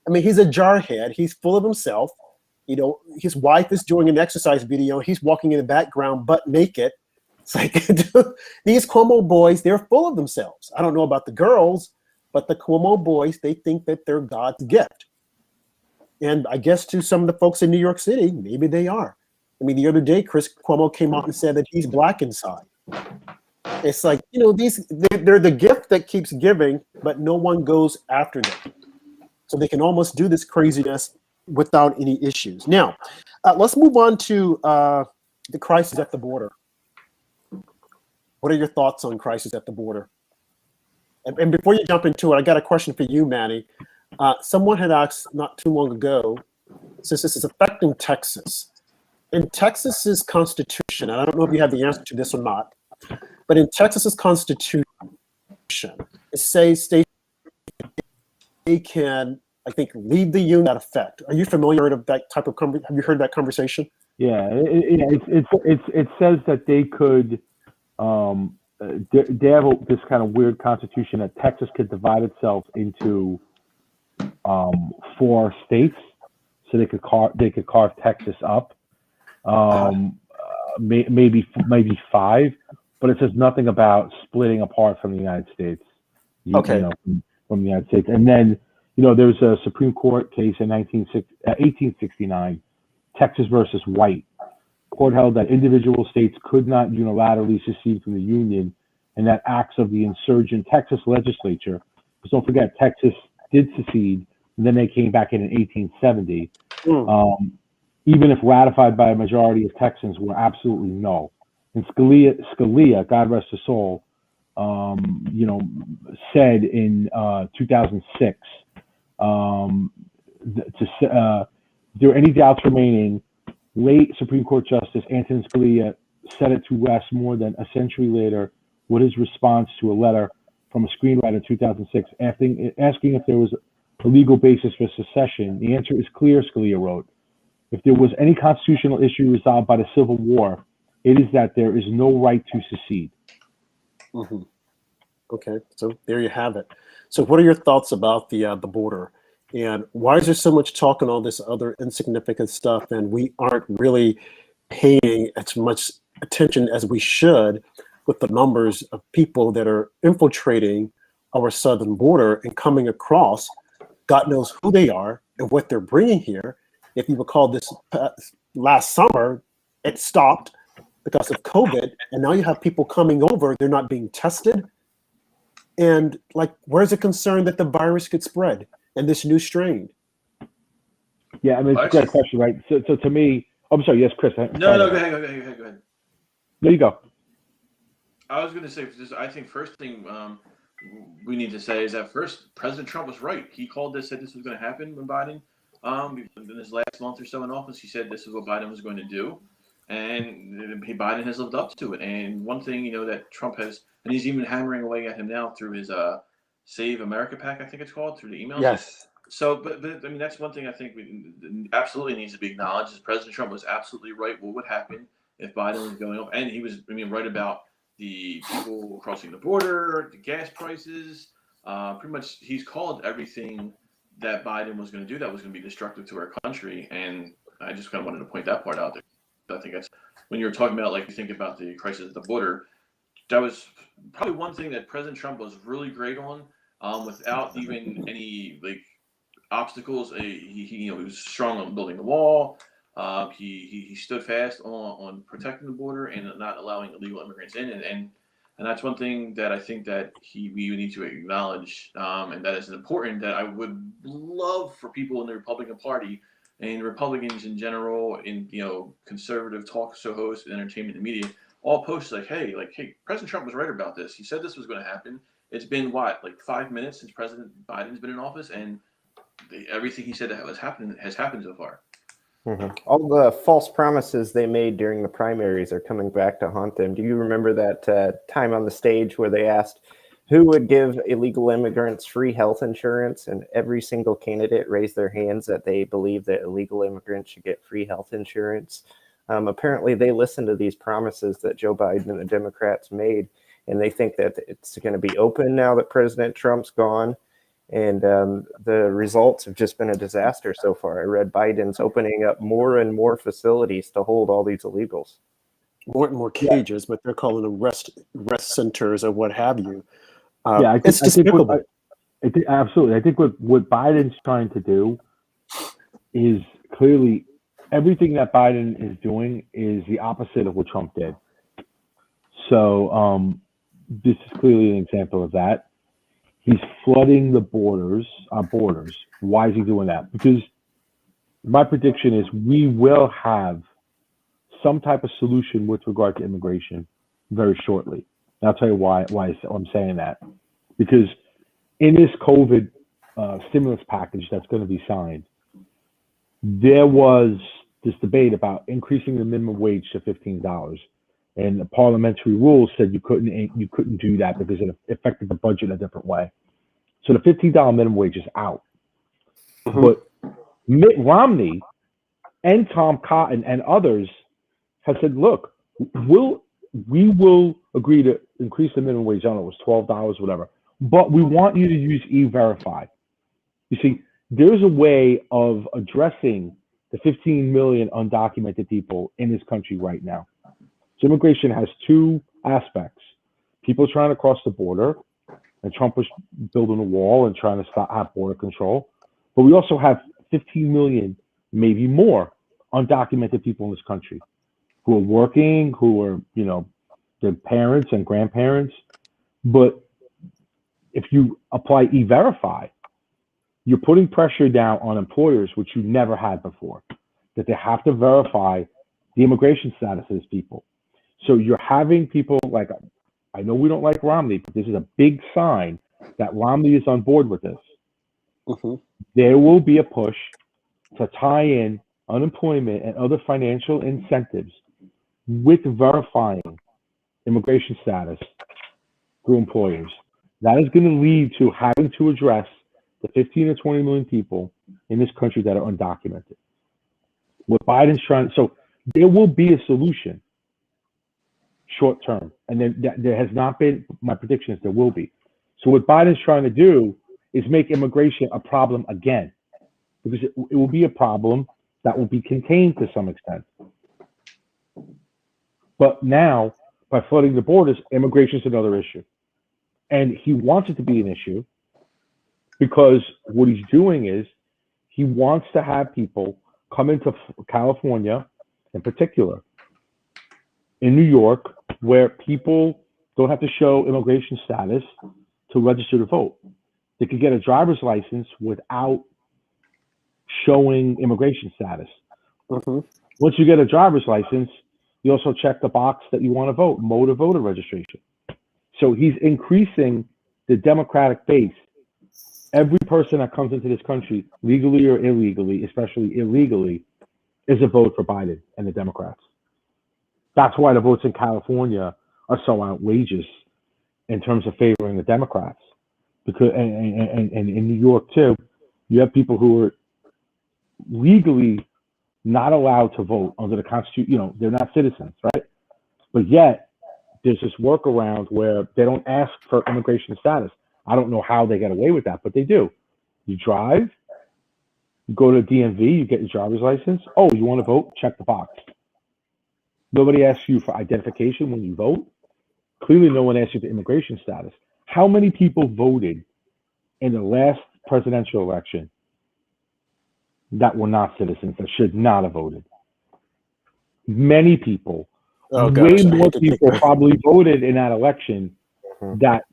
I mean, he's a jarhead. He's full of himself. His wife is doing an exercise video. He's walking in the background butt naked. It's like these Cuomo boys, they're full of themselves. I don't know about the girls, but the Cuomo boys, they think that they're God's gift. And I guess to some of the folks in New York City, maybe they are. I mean, the other day, Chris Cuomo came out and said that he's black inside. It's like, they're the gift that keeps giving, but no one goes after them. So they can almost do this craziness without any issues. Now, let's move on to the crisis at the border. What are your thoughts on crisis at the border? And before you jump into it, I got a question for you, Manny. Someone had asked not too long ago, since this is affecting Texas. In Texas's constitution, and I don't know if you have the answer to this or not, but in Texas's constitution, it says states they can, I think, leave the union without effect. Are you familiar with that type of have you heard that conversation? Yeah, it says that they could. They have this kind of weird constitution that Texas could divide itself into 4 states, so they could carve Texas up, maybe 5, but it says nothing about splitting apart from the United States. From the United States, and then there's a Supreme Court case in 1869, Texas versus White. Court held that individual states could not unilaterally secede from the Union, and that acts of the insurgent Texas legislature, because don't forget, Texas did secede, and then they came back in 1870, even if ratified by a majority of Texans, were absolutely null. And Scalia, God rest his soul, said in 2006, there are any doubts remaining, late Supreme Court Justice Antonin Scalia set it to rest more than a century later with his response to a letter from a screenwriter in 2006 asking if there was a legal basis for secession. The answer is clear, Scalia wrote. If there was any constitutional issue resolved by the Civil War, it is that there is no right to secede. Mm-hmm. Okay, so there you have it. So what are your thoughts about the border? And why is there so much talk and all this other insignificant stuff, and we aren't really paying as much attention as we should with the numbers of people that are infiltrating our southern border and coming across? God knows who they are and what they're bringing here. If you recall this last summer, it stopped because of COVID, and now you have people coming over, they're not being tested. And like, where's the concern that the virus could spread and this new strain? Yeah, I mean, it's a great question, right? So to me, I'm sorry, yes, Chris. No, go ahead. There you go. I was going to say, I think first thing we need to say is that first, President Trump was right. He said this was going to happen when Biden, in his last month or so in office, he said this is what Biden was going to do. And Biden has lived up to it. And one thing, that Trump has, and he's even hammering away at him now through his Save America PAC, I think it's called, through the emails. Yes. So, but I mean, that's one thing I think absolutely needs to be acknowledged is President Trump was absolutely right. What would happen if Biden was going up? And he was, right about the people crossing the border, the gas prices. Pretty much, he's called everything that Biden was going to do that was going to be destructive to our country. And I just kind of wanted to point that part out there. I think that's when you were talking about, like, you think about the crisis at the border. That was probably one thing that President Trump was really great on, without even any obstacles. He was strong on building the wall. He stood fast on protecting the border and not allowing illegal immigrants in. And that's one thing that I think that we need to acknowledge, and that is important. That I would love for people in the Republican Party and Republicans in general, in conservative talk show hosts, entertainment, and media, all post hey, President Trump was right about this. He said this was going to happen. It's been 5 minutes since President Biden's been in office, and everything he said that was happening has happened so far. Mm-hmm. All the false promises they made during the primaries are coming back to haunt them. Do you remember that time on the stage where they asked who would give illegal immigrants free health insurance, and every single candidate raised their hands that they believe that illegal immigrants should get free health insurance? Apparently, they listened to these promises that Joe Biden and the Democrats made, and they think that it's going to be open now that President Trump's gone. And the results have just been a disaster so far. I read Biden's opening up more and more facilities to hold all these illegals. More and more cages, but they're calling them rest centers or what have you. It's despicable. Absolutely. I think what Biden's trying to do is clearly everything that Biden is doing is the opposite of what Trump did. So this is clearly an example of that. He's flooding the borders. Why is he doing that? Because my prediction is we will have some type of solution with regard to immigration very shortly. And I'll tell you why I'm saying that. Because in this COVID stimulus package that's going to be signed, there was this debate about increasing the minimum wage to $15. And the parliamentary rules said you couldn't do that because it affected the budget in a different way. So the $15 minimum wage is out. Mm-hmm. But Mitt Romney and Tom Cotton and others have said, look, we will agree to increase the minimum wage. I don't know, it was $12, whatever. But we want you to use E-Verify. You see, there's a way of addressing the 15 million undocumented people in this country right now. So immigration has two aspects. People trying to cross the border, and Trump was building a wall and trying to have border control. But we also have 15 million, maybe more, undocumented people in this country who are working, who are, their parents and grandparents. But if you apply E-Verify, you're putting pressure down on employers, which you never had before, that they have to verify the immigration status of these people. So you're having people like, I know we don't like Romney, but this is a big sign that Romney is on board with this. Mm-hmm. There will be a push to tie in unemployment and other financial incentives with verifying immigration status through employers. That is going to lead to having to address the 15 or 20 million people in this country that are undocumented. What Biden's trying, so there will be a solution short term. And then there has not been, my prediction is there will be. So what Biden's trying to do is make immigration a problem again, because it will be a problem that will be contained to some extent. But now, by flooding the borders, immigration is another issue. And he wants it to be an issue because what he's doing is he wants to have people come into California in particular. In New York, where people don't have to show immigration status to register to vote. They could get a driver's license without showing immigration status. Mm-hmm. Once you get a driver's license, you also check the box that you want to vote, motor voter registration. So he's increasing the Democratic base. Every person that comes into this country, legally or illegally, especially illegally, is a vote for Biden and the Democrats. That's why the votes in California are so outrageous in terms of favoring the Democrats. Because and in New York too, you have people who are legally not allowed to vote under the Constitution. You know, they're not citizens, right? But yet there's this workaround where they don't ask for immigration status. I don't know how they get away with that, but they do. You drive, you go to DMV, you get your driver's license. Oh, you want to vote? Check the box. Nobody asks you for identification when you vote. Clearly, no one asks you for immigration status. How many people voted in the last presidential election that were not citizens, that should not have voted? Many people. Oh, Way gosh, I more hate to think people that. probably voted in that election Mhm. that,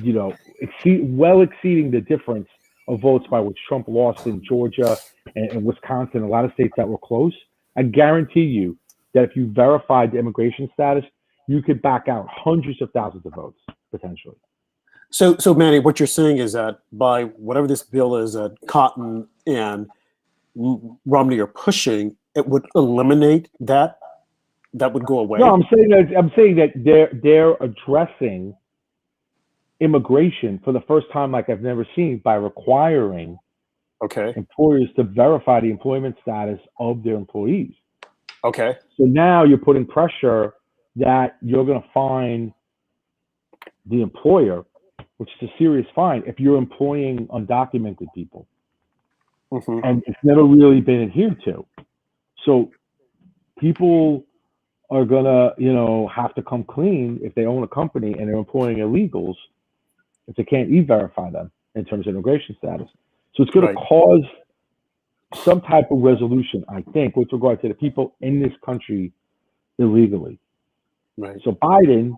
you know, exceeding the difference of votes by which Trump lost in Georgia and Wisconsin, a lot of states that were close. I guarantee you that if you verified the immigration status, you could back out hundreds of thousands of votes, potentially. So Manny, what you're saying is that by whatever this bill is that Cotton and Romney are pushing, it would eliminate that. That would go away. No, I'm saying that they're addressing immigration for the first time like I've never seen by requiring Okay. employers to verify the employment status of their employees. Okay. So now you're putting pressure that you're going to fine the employer, which is a serious fine if you're employing undocumented people. Mm-hmm. And it's never really been adhered to. So people are going to, you know, have to come clean if they own a company and they're employing illegals if they can't e-verify them in terms of immigration status. So it's going to Right. cause some type of resolution, I think, with regard to the people in this country illegally. Right. So Biden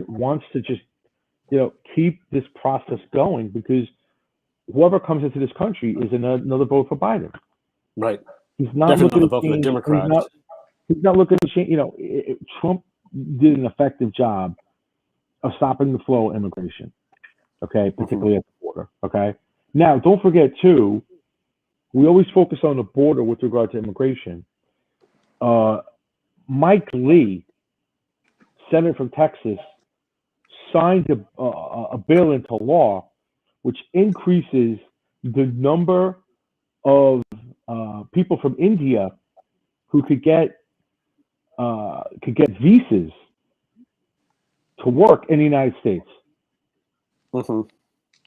wants to just, you know, keep this process going because whoever comes into this country is another vote for Biden. Right. He's not Definitely looking vote to for the change. Democrats. He's not looking to change. You know, Trump did an effective job of stopping the flow of immigration. Okay, particularly at the border. Okay. Now, don't forget too, we always focus on the border with regard to immigration. Mike Lee, senator from Texas, signed a bill into law which increases the number of people from India who could get visas to work in the United States Mm-hmm.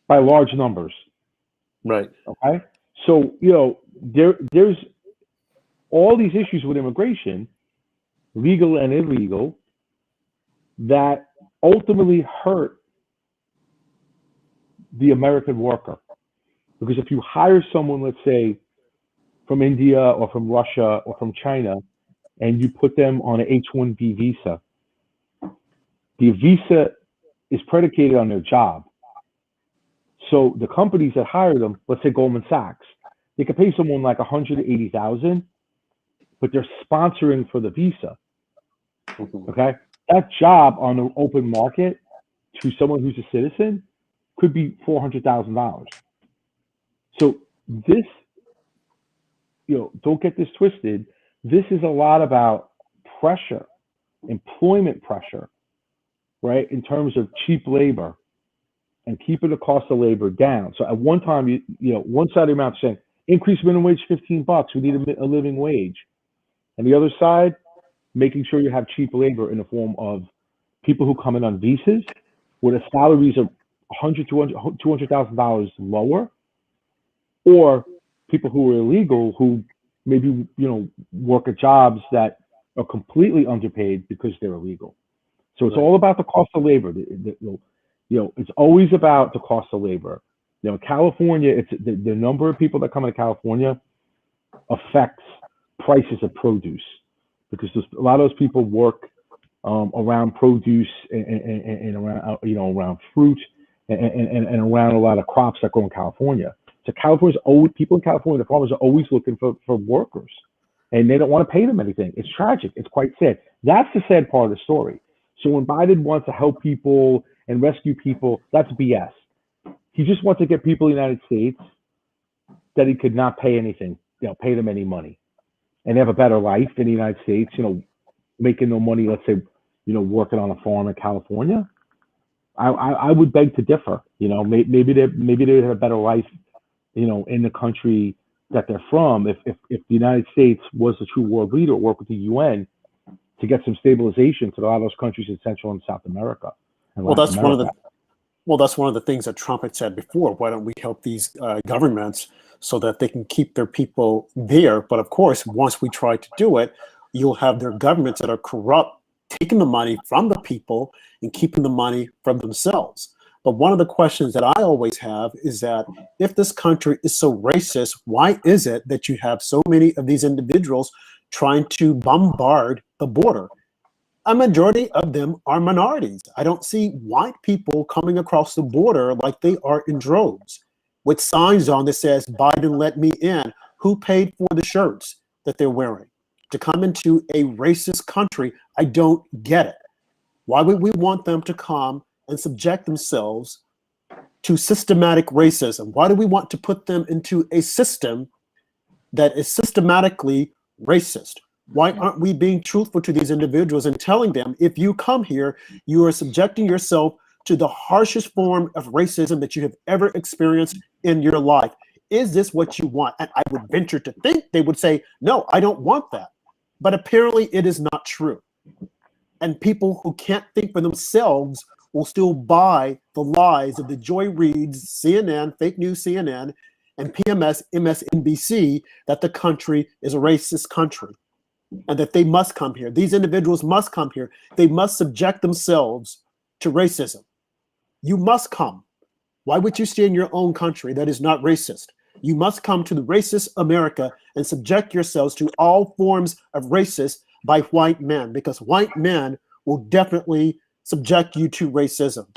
by large numbers. Right. Okay, so you know there's all these issues with immigration, legal and illegal, that ultimately hurt the American worker. Because if you hire someone, let's say, from India or from Russia or from China, and you put them on an H-1B visa, the visa is predicated on their job. So the companies that hire them, let's say Goldman Sachs, they could pay someone like $180,000, but they're sponsoring for the visa. Mm-hmm. Okay, that job on the open market to someone who's a citizen could be $400,000. So this, you know, don't get this twisted. This is a lot about pressure, employment pressure, right? In terms of cheap labor and keeping the cost of labor down. So at one time, you know, one side of the mouth saying, increase minimum wage $15, we need a living wage. And the other side, making sure you have cheap labor in the form of people who come in on visas where the salaries are $200,000 lower, or people who are illegal who maybe, you know, work at jobs that are completely underpaid because they're illegal. So it's Right. all about the cost of labor. You know, it's always about the cost of labor. You know, California, it's the number of people that come into California affects prices of produce because a lot of those people work around produce and around around fruit and around a lot of crops that grow in California. So California's always, people in California, the farmers are always looking for workers, and they don't want to pay them anything. It's tragic. It's quite sad. That's the sad part of the story. So when Biden wants to help people and rescue people, that's BS. He just wants to get people in the United States that he could not pay anything, pay them any money, and have a better life in the United States, making no money, let's say, working on a farm in California. I would beg to differ. Maybe they have a better life, in the country that they're from. If the United States was the true world leader, work with the UN to get some stabilization to a lot of those countries in Central and South America. And Well, Latin that's one of America. that's one of the things that Trump had said before. Why don't we help these governments so that they can keep their people there? But of course, once we try to do it, you'll have their governments that are corrupt, taking the money from the people and keeping the money from themselves. But one of the questions that I always have is that if this country is so racist, why is it that you have so many of these individuals trying to bombard the border? A majority of them are minorities. I don't see white people coming across the border like they are in droves with signs on that says, Biden let me in. Who paid for the shirts that they're wearing? To come into a racist country, I don't get it. Why would we want them to come and subject themselves to systematic racism? Why do we want to put them into a system that is systematically racist? Why aren't we being truthful to these individuals and telling them, if you come here, you are subjecting yourself to the harshest form of racism that you have ever experienced in your life? Is this what you want? And I would venture to think they would say, no, I don't want that. But apparently it is not true. And people who can't think for themselves will still buy the lies of the Joy Reids, CNN, fake news CNN, and PMS, MSNBC, that the country is a racist country and that they must come here. These individuals must come here. They must subject themselves to racism. You must come. Why would you stay in your own country that is not racist? You must come to the racist America and subject yourselves to all forms of racist by white men, because white men will definitely subject you to racism.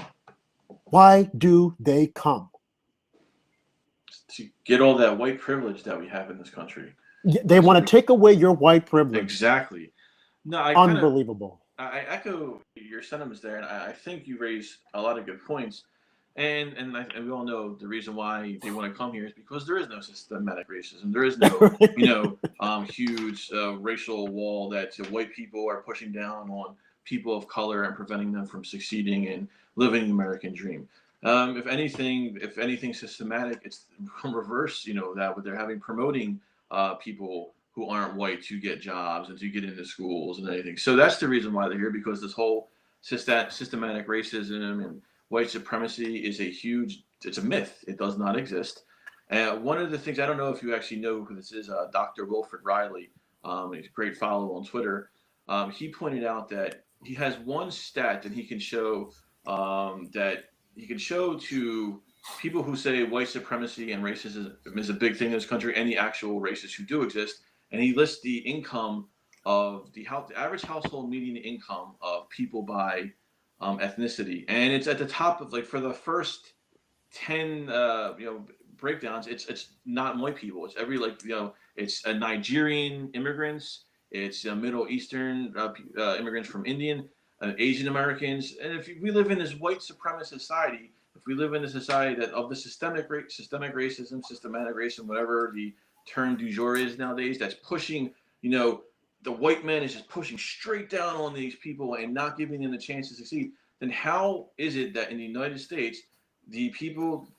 Why do they come? To get all that white privilege that we have in this country. They want to take away your white privilege. Exactly. No, Unbelievable. I echo your sentiments there, and I think you raise a lot of good points. And we all know the reason why they want to come here is because there is no systematic racism. There is no, huge racial wall that white people are pushing down on people of color and preventing them from succeeding and living the American dream. If anything systematic, it's reverse. That what they're having promoting people who aren't white to get jobs and to get into schools and anything. So that's the reason why they're here, because this whole systematic racism and white supremacy is it's a myth. It does not exist. One of the things, I don't know if you actually know who this is, Dr. Wilfred Riley. He's a great follow on Twitter. He pointed out that he has one stat that he can show to people who say white supremacy and racism is a big thing in this country, and the actual racists who do exist. And he lists the income of the average household median income of people by ethnicity, and it's at the top of, like, for the first 10 breakdowns, it's not white people. It's it's Nigerian immigrants, it's Middle Eastern immigrants from Indian, Asian Americans. And if we live in this white supremacist society, if we live in a society that of the systemic racism, systematic racism, whatever the term du jour is nowadays, that's pushing, the white man is just pushing straight down on these people and not giving them the chance to succeed, then how is it that in the United States, the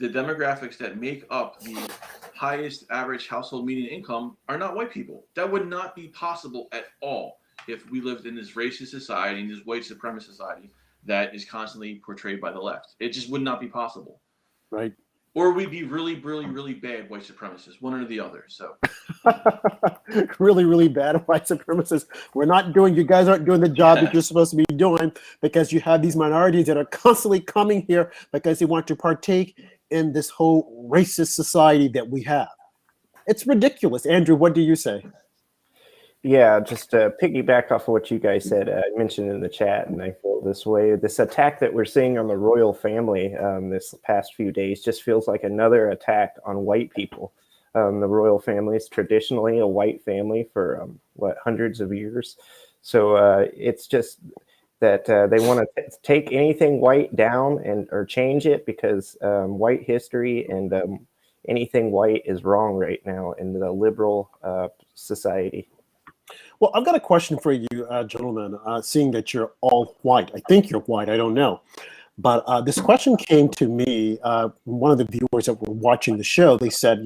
demographics that make up the highest average household median income are not white people? That would not be possible at all if we lived in this racist society, in this white supremacist society that is constantly portrayed by the left. It just would not be possible. Right. Or we'd be really, really, really bad white supremacists, one or the other. So really, really bad white supremacists. You guys aren't doing the job that you're supposed to be doing, because you have these minorities that are constantly coming here because they want to partake in this whole racist society that we have. It's ridiculous. Andrew, what do you say? Yeah, just to piggyback off of what you guys said, I mentioned in the chat, and I feel this way. This attack that we're seeing on the royal family this past few days just feels like another attack on white people. The royal family is traditionally a white family for hundreds of years. So it's just that they want to take anything white down or change it because white history and anything white is wrong right now in the liberal society. Well, I've got a question for you, gentlemen, seeing that you're all white. I think you're white. I don't know. But this question came to me, one of the viewers that were watching the show. They said,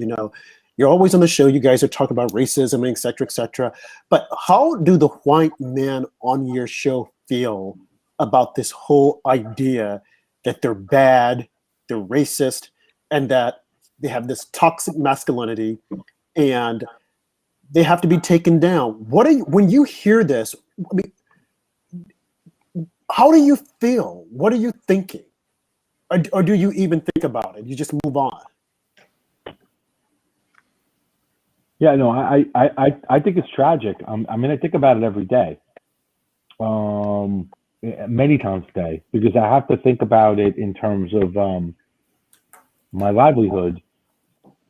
you're always on the show. You guys are talking about racism and et cetera, et cetera. But how do the white men on your show feel about this whole idea that they're bad, they're racist, and that they have this toxic masculinity and they have to be taken down? When you hear this, I mean, how do you feel? What are you thinking? Or do you even think about it? You just move on? Yeah, no, I think it's tragic. I mean, I think about it every day, many times a day, because I have to think about it in terms of my livelihood.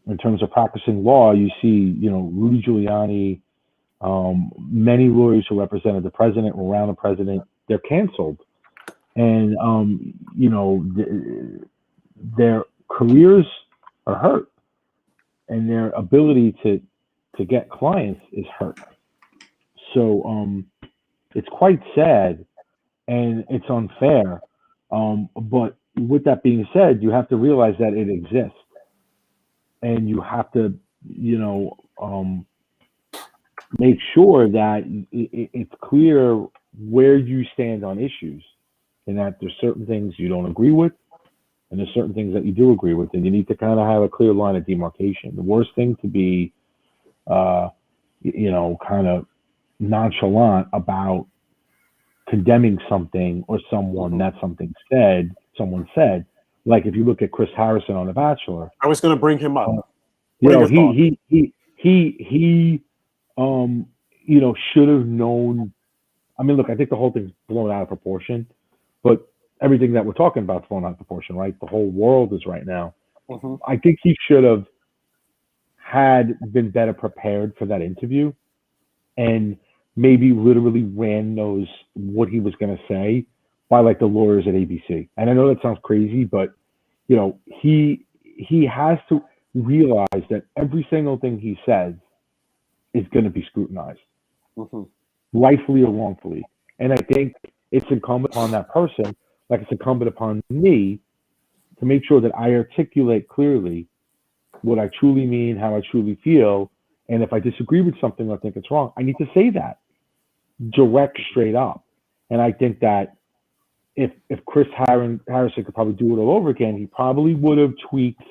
In terms of practicing law, you see, Rudy Giuliani, many lawyers who represented the president, were around the president, they're canceled. And, their careers are hurt and their ability to get clients is hurt. So it's quite sad and it's unfair. But with that being said, you have to realize that it exists. And you have to, make sure that it's clear where you stand on issues, and that there's certain things you don't agree with, and there's certain things that you do agree with, and you need to kind of have a clear line of demarcation. The worst thing to be, kind of nonchalant about condemning something or someone that someone said. Like if you look at Chris Harrison on The Bachelor, I was going to bring him up. He should have known. I mean, look, I think the whole thing's blown out of proportion, but everything that we're talking about is blown out of proportion, right? The whole world is right now. Mm-hmm. I think he should have been better prepared for that interview, and maybe literally ran knows what he was going to say by like the lawyers at ABC. And I know that sounds crazy, but he has to realize that every single thing he says is going to be scrutinized, rightfully or wrongfully. And I think it's incumbent upon that person, like it's incumbent upon me, to make sure that I articulate clearly what I truly mean, how I truly feel. And if I disagree with something or think it's wrong, I need to say that direct, straight up. And I think that if Chris Harrison could probably do it all over again, he probably would have tweaked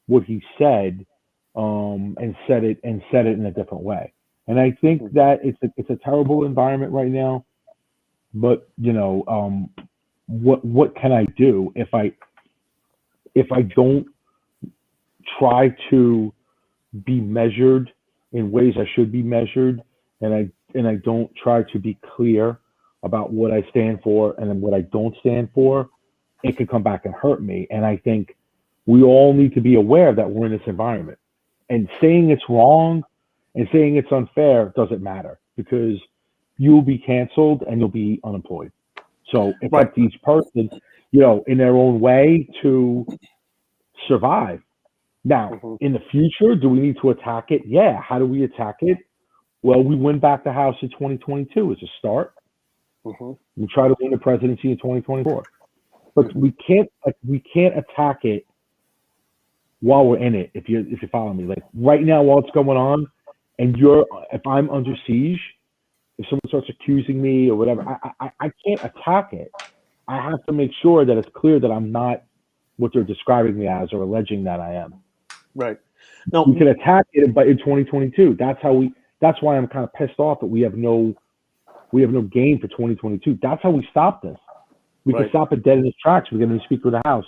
what he said, and said it in a different way. And I think that it's a terrible environment right now. But what can I do if I don't try to be measured in ways I should be measured, and I don't try to be clear about what I stand for and then what I don't stand for, it could come back and hurt me. And I think we all need to be aware that we're in this environment. And saying it's wrong and saying it's unfair doesn't matter, because you'll be canceled and you'll be unemployed. So it's up to each person, in their own way to survive. Now, in the future, do we need to attack it? Yeah. How do we attack it? Well, we win back the House in 2022 as a start. We try to win the presidency in 2024. But we can't attack it while we're in it, if you follow me. Like right now, while it's going on, and if I'm under siege, if someone starts accusing me or whatever, I can't attack it. I have to make sure that it's clear that I'm not what they're describing me as or alleging that I am. Right. No, we can attack it, but in 2022, that's why I'm kind of pissed off that we have no game for 2022. That's how we stop this. We can stop it dead in its tracks. We're going to Speaker of the House.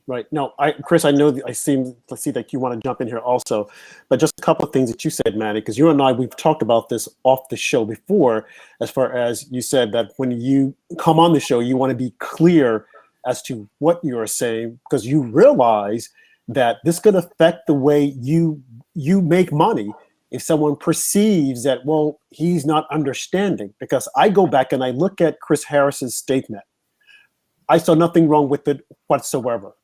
Right. No, Chris, I know that I see that you want to jump in here also, but just a couple of things that you said, Manny, because you and I, we've talked about this off the show before, as far as you said that when you come on the show, you want to be clear as to what you are saying, because you realize that this could affect the way you make money if someone perceives that, well, he's not understanding. Because I go back and I look at Chris Harris's statement. I saw nothing wrong with it whatsoever.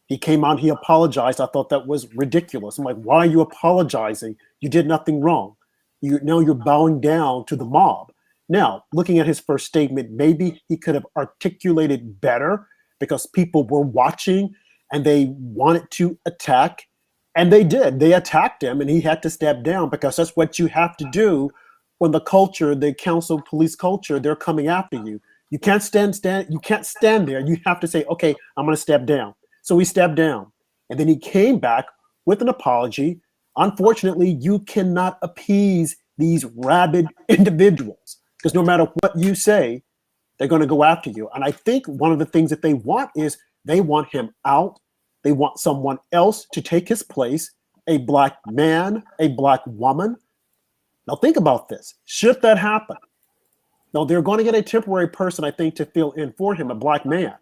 He came out, he apologized. I thought that was ridiculous. I'm like, why are you apologizing? You did nothing wrong. Now you're bowing down to the mob. Now, looking at his first statement, maybe he could have articulated better because people were watching and they wanted to attack. And they did. They attacked him and he had to step down because that's what you have to do when the culture, the council police culture, they're coming after you. You can't stand there. You have to say, okay, I'm going to step down. So he stepped down, and then he came back with an apology. Unfortunately, you cannot appease these rabid individuals because no matter what you say, they're going to go after you. And I think one of the things that they want is they want him out. They want someone else to take his place, a black man, a black woman. Now think about this. Should that happen? Now they're going to get a temporary person, I think, to fill in for him, a black man.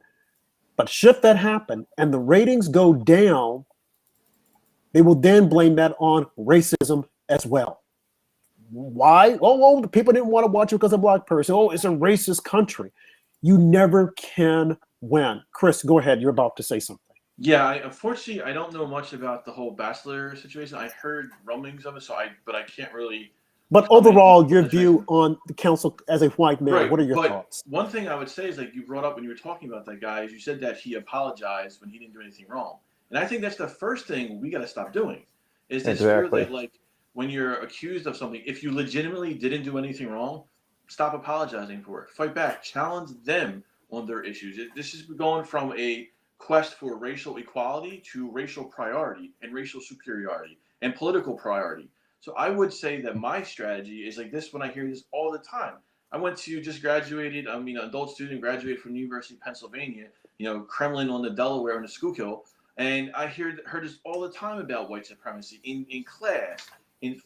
But should that happen and the ratings go down, they will then blame that on racism as well. Why? Oh, the people didn't want to watch it because of a black person. Oh, it's a racist country. You never can win. Chris, go ahead. You're about to say something. Yeah, unfortunately, I don't know much about the whole Bachelor situation. I heard rumblings of it, but I can't really. But overall, your view on the council as a white man, right. What are your but thoughts? One thing I would say is, like you brought up when you were talking about that guy, is you said that he apologized when he didn't do anything wrong. And I think that's the first thing we got to stop doing is this fear that, like, when you're accused of something, if you legitimately didn't do anything wrong, stop apologizing for it. Fight back. Challenge them on their issues. This is going from a quest for racial equality to racial priority and racial superiority and political priority. So I would say that my strategy is like this when I hear this all the time. I just graduated, an adult student, graduated from the University of Pennsylvania, Kremlin on the Delaware on the Schuylkill. And I heard this all the time about white supremacy in class,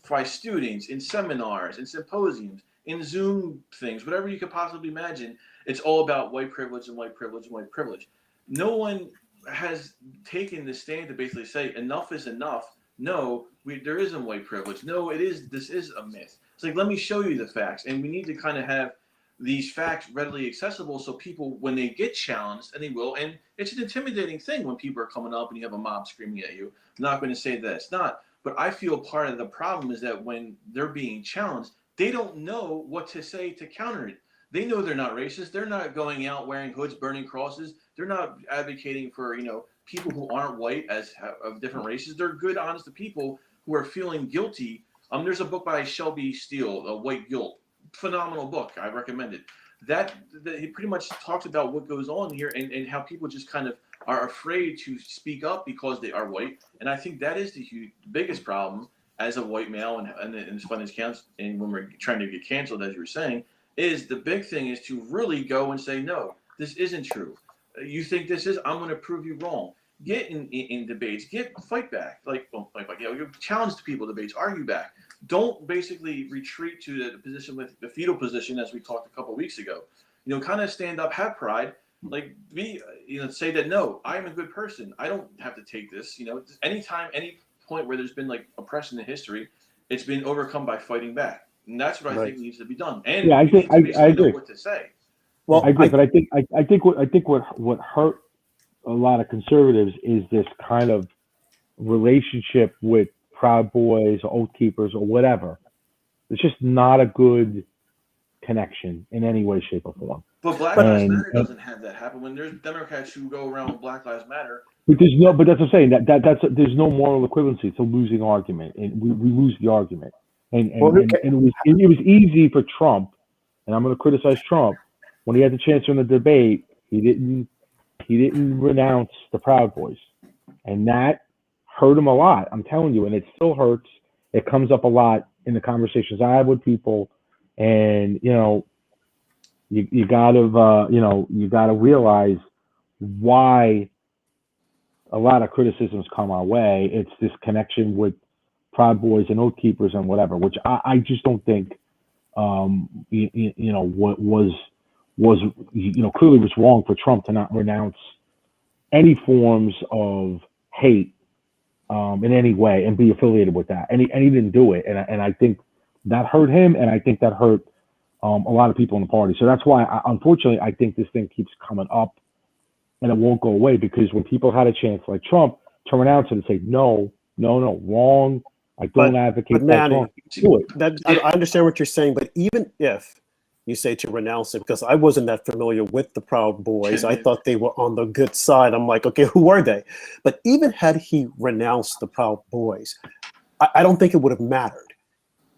by students, in seminars, in symposiums, in Zoom things, whatever you could possibly imagine. It's all about white privilege and white privilege and white privilege. No one has taken the stand to basically say enough is enough. No, there isn't white privilege. No, this is a myth. It's like, let me show you the facts. And we need to kind of have these facts readily accessible so people, when they get challenged, and they will, and it's an intimidating thing when people are coming up and you have a mob screaming at you. I'm not going to say that it's not, but I feel part of the problem is that when they're being challenged, they don't know what to say to counter it. They know they're not racist. They're not going out wearing hoods, burning crosses. They're not advocating for, people who aren't white of different races. They're good, honest people who are feeling guilty. There's a book by Shelby Steele, White Guilt. Phenomenal book. I recommend it. That he pretty much talks about what goes on here and how people just kind of are afraid to speak up because they are white. And I think that is the biggest problem as a white male and as fun as counts. And when we're trying to get canceled, as you were saying, is the big thing is to really go and say, no, this isn't true. You think this is, I'm going to prove you wrong. Get in debates, fight back, challenge the people debates, argue back. Don't basically retreat to the position with the fetal position as we talked a couple of weeks ago. Kind of stand up, have pride, say that, no, I'm a good person. I don't have to take this. Anytime, any point where there's been like oppression in history, it's been overcome by fighting back. And that's what I think needs to be done. And yeah, I agree. Know what to say. Well, I agree, but I think what hurt a lot of conservatives is this kind of relationship with Proud Boys or Oath Keepers or whatever. It's just not a good connection in any way, shape, or form. But Black Lives Matter doesn't have that happen. When there's Democrats who go around with Black Lives Matter. But that's what I'm saying. There's no moral equivalency. It's a losing argument, and we lose the argument. And it was easy for Trump, and I'm going to criticize Trump when he had the chance in the debate. He didn't renounce the Proud Boys, and that hurt him a lot. I'm telling you, and it still hurts. It comes up a lot in the conversations I have with people, and you gotta realize why a lot of criticisms come our way. It's this connection with Proud Boys and Oath Keepers and whatever, which I just don't think, what was clearly was wrong for Trump to not renounce any forms of hate in any way and be affiliated with that. And he didn't do it. And I think that hurt him. And I think that hurt a lot of people in the party. So that's why, unfortunately, I think this thing keeps coming up and it won't go away, because when people had a chance like Trump to renounce it and say, no, wrong. I don't advocate but that. Manny, Wrong. Do it. I understand what you're saying, but even if you say to renounce it, because I wasn't that familiar with the Proud Boys, I thought they were on the good side. I'm like, okay, who are they? But even had he renounced the Proud Boys, I don't think it would have mattered.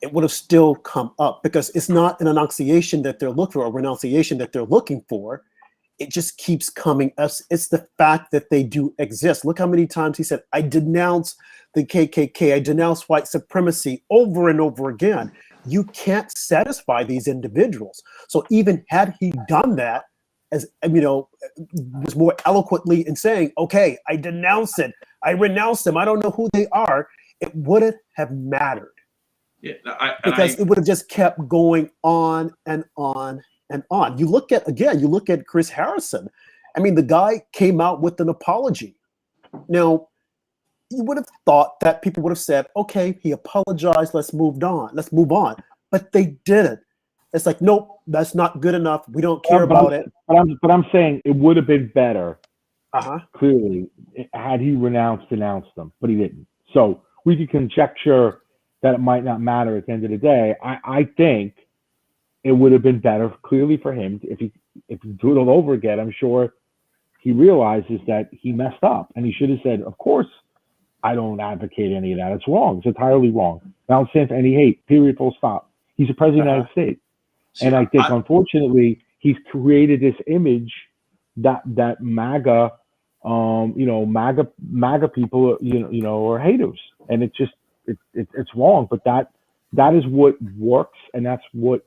It would have still come up, because it's not an enunciation that they're looking for, a renunciation that they're looking for. It just keeps coming up. It's the fact that they do exist. Look how many times he said, I denounce the KKK, I denounce white supremacy, over and over again. You can't satisfy these individuals. So even had he done that, as was more eloquently in saying, okay, I denounce it, I renounce them, I don't know who they are, it wouldn't have mattered. Yeah, because it would have just kept going on and on and on. You look at Chris Harrison. I mean, the guy came out with an apology. Now, you would have thought that people would have said, okay, he apologized, let's move on. But they didn't. It's like, nope, that's not good enough. We don't care about it. But I'm saying it would have been better, Uh-huh. clearly, had he denounced them, but he didn't. So we could conjecture that it might not matter at the end of the day. I think it would have been better, clearly, for him if he do it all over again. I'm sure he realizes that he messed up, and he should have said, of course, I don't advocate any of that. It's wrong. It's entirely wrong. Don't stand for any hate. Period. Full stop. He's the president of the United States, and I think, unfortunately, he's created this image that MAGA, MAGA people, are haters, and it's wrong. But that is what works, and that's what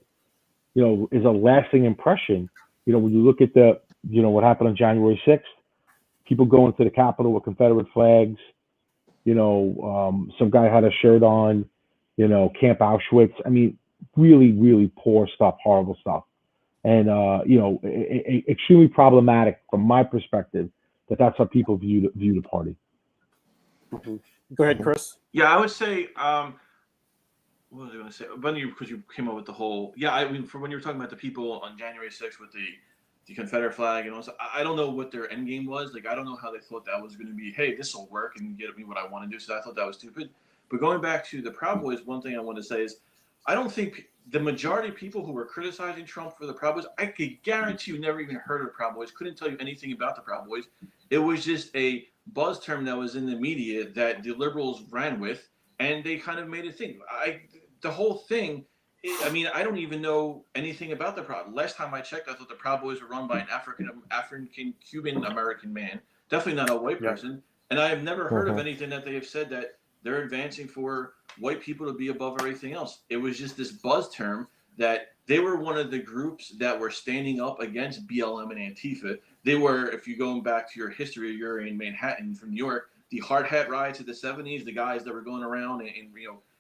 is a lasting impression. When you look at what happened on January 6th, people going to the Capitol with Confederate flags. Some guy had a shirt on, Camp Auschwitz. I mean, really, really poor stuff, horrible stuff. And, extremely problematic from my perspective that's how people view the party. Mm-hmm. Go ahead, Chris. Yeah, I would say, what was I going to say? Because you came up with the whole, for when you were talking about the people on January 6th with the Confederate flag and all, I don't know what their end game was. Like, I don't know how they thought that was going to be, hey, this will work and get me what I want to do. So I thought that was stupid. But going back to the Proud Boys, one thing I want to say is, I don't think the majority of people who were criticizing Trump for the Proud Boys, I could guarantee you never even heard of the Proud Boys, couldn't tell you anything about the Proud Boys. It was just a buzz term that was in the media that the liberals ran with, and they kind of made a thing. The whole thing, I don't even know anything about the Proud. Last time I checked, I thought the Proud Boys were run by an African Cuban American man, definitely not a white person. And I have never heard of anything that they have said that they're advancing for white people to be above everything else. It was just this buzz term that they were one of the groups that were standing up against BLM and Antifa. They were, if you're going back to your history, you're in Manhattan from New York, the hard hat riots of the 70s, the guys that were going around and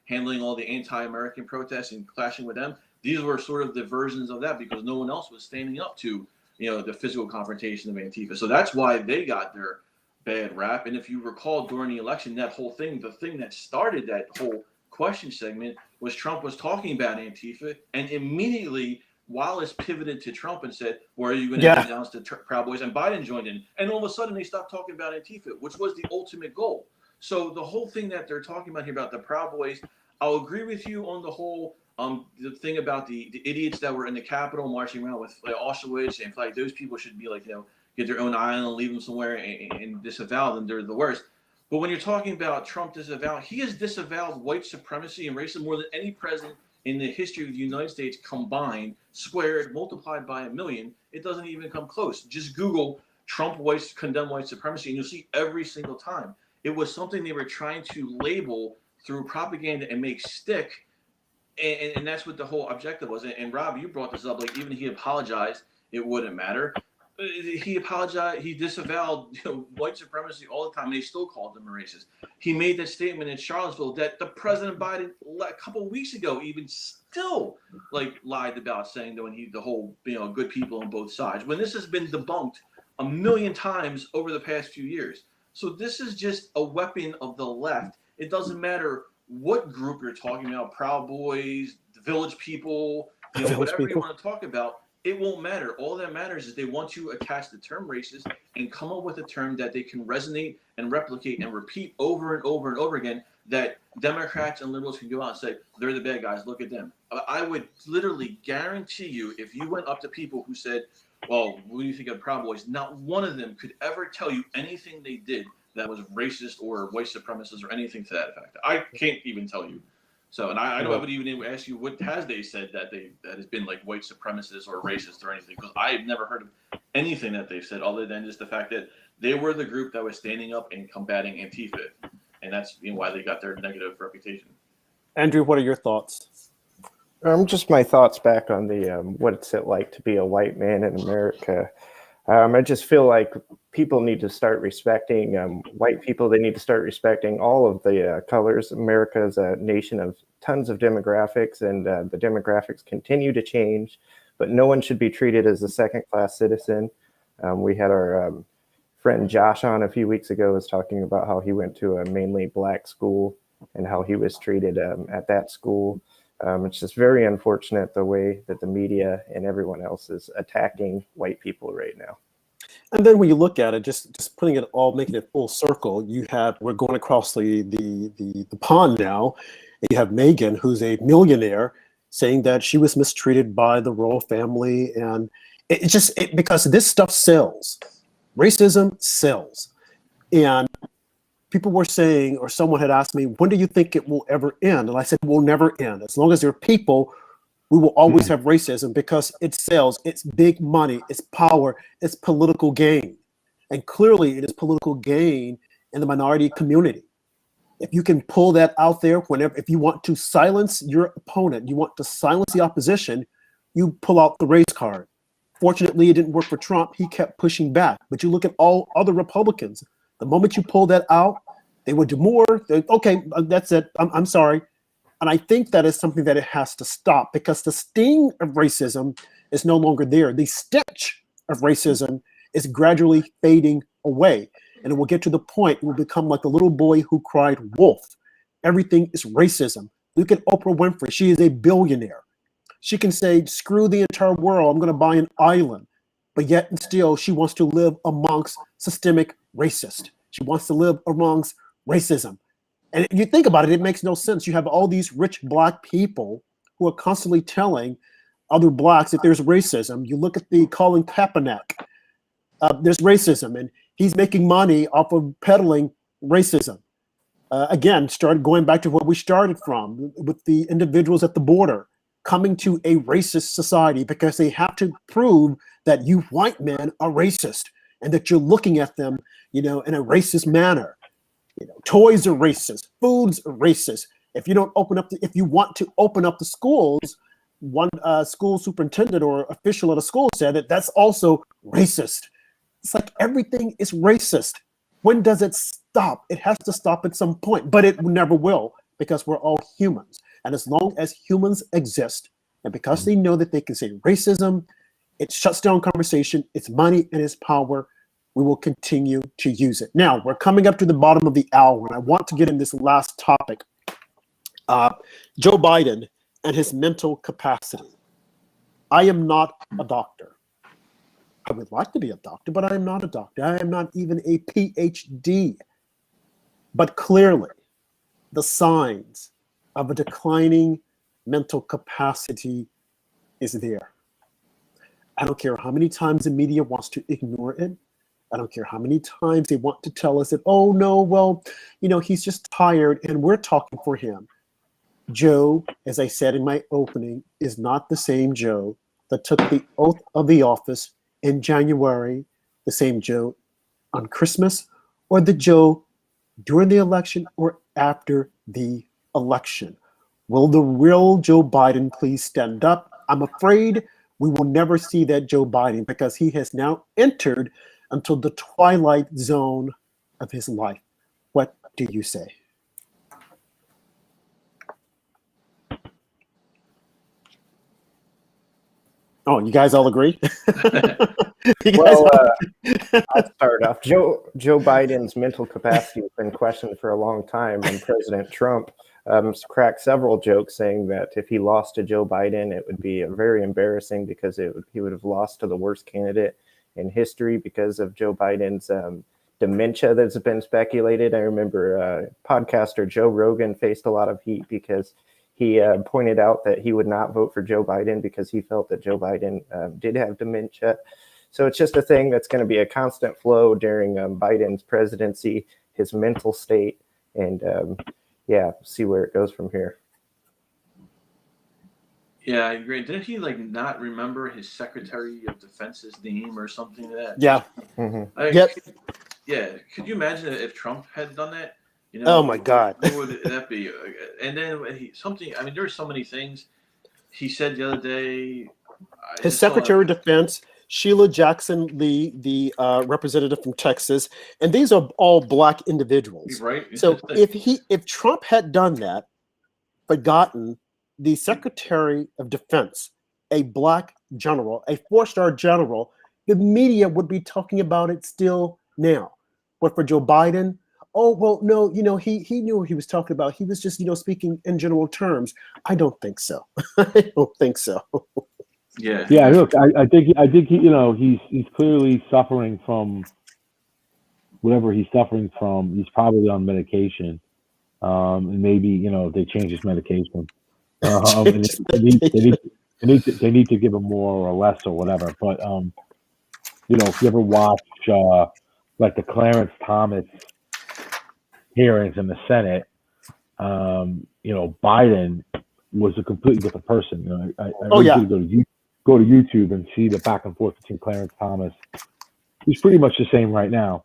handling all the anti-American protests and clashing with them. These were sort of the versions of that because no one else was standing up to, the physical confrontation of Antifa. So that's why they got their bad rap. And if you recall during the election, that whole thing, the thing that started that whole question segment was Trump was talking about Antifa, and immediately Wallace pivoted to Trump and said, well, are you going to denounce the Proud Boys? And Biden joined in. And all of a sudden they stopped talking about Antifa, which was the ultimate goal. So the whole thing that they're talking about here about the Proud Boys, I'll agree with you on the whole the thing about the idiots that were in the Capitol marching around with Auschwitz, and like those people should be get their own island, leave them somewhere and disavow them. They're the worst. But when you're talking about Trump disavow, he has disavowed white supremacy and racism more than any president in the history of the United States combined, squared, multiplied by 1,000,000. It doesn't even come close. Just Google Trump condemn white supremacy, and you'll see every single time. It was something they were trying to label through propaganda and make stick. And that's what the whole objective was. And Rob, you brought this up, even if he apologized, it wouldn't matter. He apologized. He disavowed white supremacy all the time, and he still called them a racist. He made that statement in Charlottesville that the President Biden a couple of weeks ago even still lied about, saying that when the whole good people on both sides, when this has been debunked a million times over the past few years. So this is just a weapon of the left. It doesn't matter what group you're talking about, Proud Boys, the Village People, whatever you want to talk about. It won't matter. All that matters is they want to attach the term racist and come up with a term that they can resonate and replicate and repeat over and over and over again, that Democrats and liberals can go out and say, they're the bad guys, look at them. I would literally guarantee you, if you went up to people who said, well, what do you think of Proud Boys? Not one of them could ever tell you anything they did that was racist or white supremacist or anything to that effect. I can't even tell you. So, and I would even ask you, what has they said that has been like white supremacist or racist or anything? Because I've never heard of anything that they've said other than just the fact that they were the group that was standing up and combating Antifa, and that's why they got their negative reputation. Andrew, what are your thoughts? Just my thoughts back on the what's it like to be a white man in America. I just feel like people need to start respecting white people. They need to start respecting all of the colors. America is a nation of tons of demographics, and the demographics continue to change, but no one should be treated as a second-class citizen. We had our friend Josh on a few weeks ago, was talking about how he went to a mainly black school and how he was treated at that school. It's just very unfortunate the way that the media and everyone else is attacking white people right now. And then when you look at it, just putting it all, making it full circle, we're going across the pond now. And you have Meghan, who's a millionaire, saying that she was mistreated by the royal family, and because this stuff sells. Racism sells, and people were saying, or someone had asked me, when do you think it will ever end? And I said, it will never end. As long as there are people, we will always have racism, because it sells. It's big money, it's power, it's political gain. And clearly it is political gain in the minority community. If you can pull that out there, if you want to silence your opponent, you want to silence the opposition, you pull out the race card. Fortunately, it didn't work for Trump. He kept pushing back. But you look at all other Republicans, the moment you pull that out, they would do more. Okay, that's it. I'm sorry. And I think that is something that it has to stop, because the sting of racism is no longer there. The stench of racism is gradually fading away. And it will get to the point, it will become like the little boy who cried wolf. Everything is racism. Look at Oprah Winfrey. She is a billionaire. She can say, screw the entire world, I'm going to buy an island. But yet and still, she wants to live amongst systemic racists. She wants to live amongst racism. And if you think about it, it makes no sense. You have all these rich black people who are constantly telling other blacks that there's racism. You look at the Colin Kaepernick, there's racism, and he's making money off of peddling racism. Again, going back to what we started from, with the individuals at the border coming to a racist society because they have to prove that you white men are racist and that you're looking at them, in a racist manner. Toys are racist, foods are racist. If you want to open up the schools, one school superintendent or official at a school said that that's also racist. It's like everything is racist. When does it stop? It has to stop at some point, but it never will, because we're all humans. And as long as humans exist, and because they know that they can say racism, it shuts down conversation, it's money and it's power, we will continue to use it. Now, we're coming up to the bottom of the hour, and I want to get in this last topic. Joe Biden and his mental capacity. I am not a doctor. I would like to be a doctor, but I am not a doctor. I am not even a PhD. But clearly, the signs of a declining mental capacity is there. I don't care how many times the media wants to ignore it. I don't care how many times they want to tell us that, oh no, well, he's just tired and we're talking for him. Joe, as I said in my opening, is not the same Joe that took the oath of the office in January, the same Joe on Christmas, or the Joe during the election or after the election. Will the real Joe Biden please stand up? I'm afraid We will never see that Joe Biden because he has now entered until the twilight zone of his life. What do you say? Oh, you guys all agree? Well, I'll start off. Joe Biden's mental capacity has been questioned for a long time, and President Trump cracked several jokes saying that if he lost to Joe Biden, it would be very embarrassing because he would have lost to the worst candidate in history because of Joe Biden's dementia that's been speculated. I remember podcaster Joe Rogan faced a lot of heat because he pointed out that he would not vote for Joe Biden because he felt that Joe Biden did have dementia. So it's just a thing that's going to be a constant flow during Biden's presidency, his mental state, and see where it goes from here. Yeah, I agree. Didn't he not remember his Secretary of Defense's name or something like that? Yeah. Yep. Yeah. Could you imagine if Trump had done that? Oh my God. What would that be? And then there were so many things he said the other day. His Secretary of Defense, Sheila Jackson Lee, the representative from Texas, and these are all black individuals. Right. So if Trump had done that, but gotten the Secretary of Defense, a black general, a 4-star general, the media would be talking about it still now. But for Joe Biden, oh, well, no, he knew what he was talking about. He was just, speaking in general terms. I don't think so. I don't think so. Yeah. Yeah. Look, I think he's clearly suffering from whatever he's suffering from. He's probably on medication, and maybe they change his medication. And they need to give him more or less or whatever. But if you ever watch the Clarence Thomas hearings in the Senate, Biden was a completely different person. I go to YouTube and see the back and forth between Clarence Thomas, who's pretty much the same right now,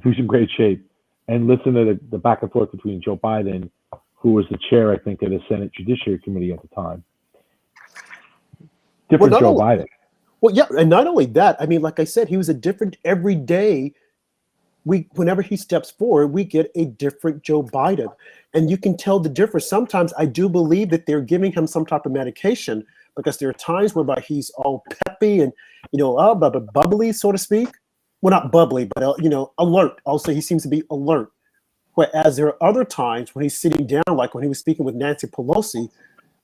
who's in great shape, and listen to the back and forth between Joe Biden, who was the chair, I think, of the Senate Judiciary Committee at the time. Different Joe Biden. Well, yeah, and not only that, like I said, he was a different every day. Whenever he steps forward, we get a different Joe Biden, and you can tell the difference. Sometimes I do believe that they're giving him some type of medication because there are times whereby he's all peppy and bubbly, so to speak. Well, not bubbly, but alert. Also, he seems to be alert. Whereas there are other times when he's sitting down, like when he was speaking with Nancy Pelosi,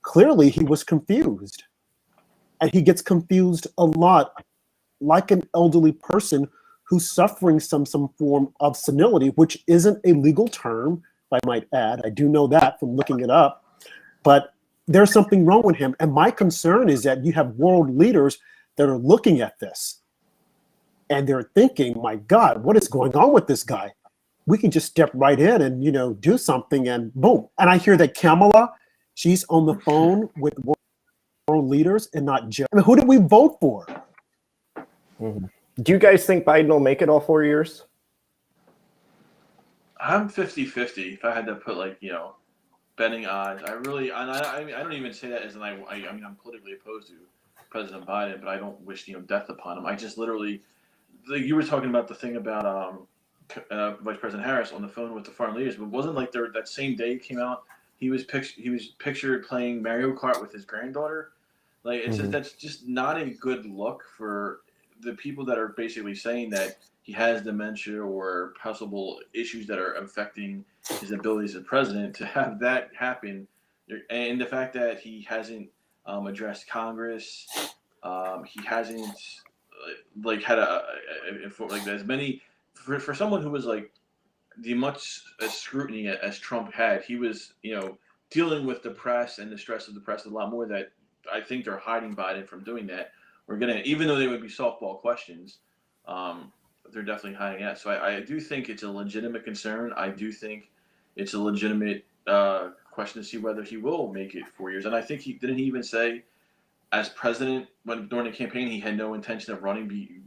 clearly he was confused. And he gets confused a lot, like an elderly person who's suffering some form of senility, which isn't a legal term, I might add. I do know that from looking it up. But there's something wrong with him. And my concern is that you have world leaders that are looking at this. And they're thinking, my God, what is going on with this guy? We can just step right in and, do something and boom. And I hear that Kamala, she's on the phone with world leaders and not Joe. Who did we vote for? Mm-hmm. Do you guys think Biden will make it all 4 years? I'm 50-50. If I had to put betting odds, I don't even say that as I'm politically opposed to President Biden, but I don't wish death upon him. I just literally, you were talking about the thing about Vice President Harris on the phone with the foreign leaders, but wasn't that same day it came out he was pictured playing Mario Kart with his granddaughter. That's just not a good look for the people that are basically saying that he has dementia or possible issues that are affecting his abilities as president, to have that happen. And the fact that he hasn't addressed Congress, he hasn't had as many for someone who was the much scrutiny as Trump had. He was dealing with the press and the stress of the press a lot more, that I think they're hiding Biden from doing that. Even though they would be softball questions, they're definitely hiding that. So I do think it's a legitimate concern. I do think it's a legitimate question to see whether he will make it 4 years. And I think he even say, as president, during the campaign, he had no intention of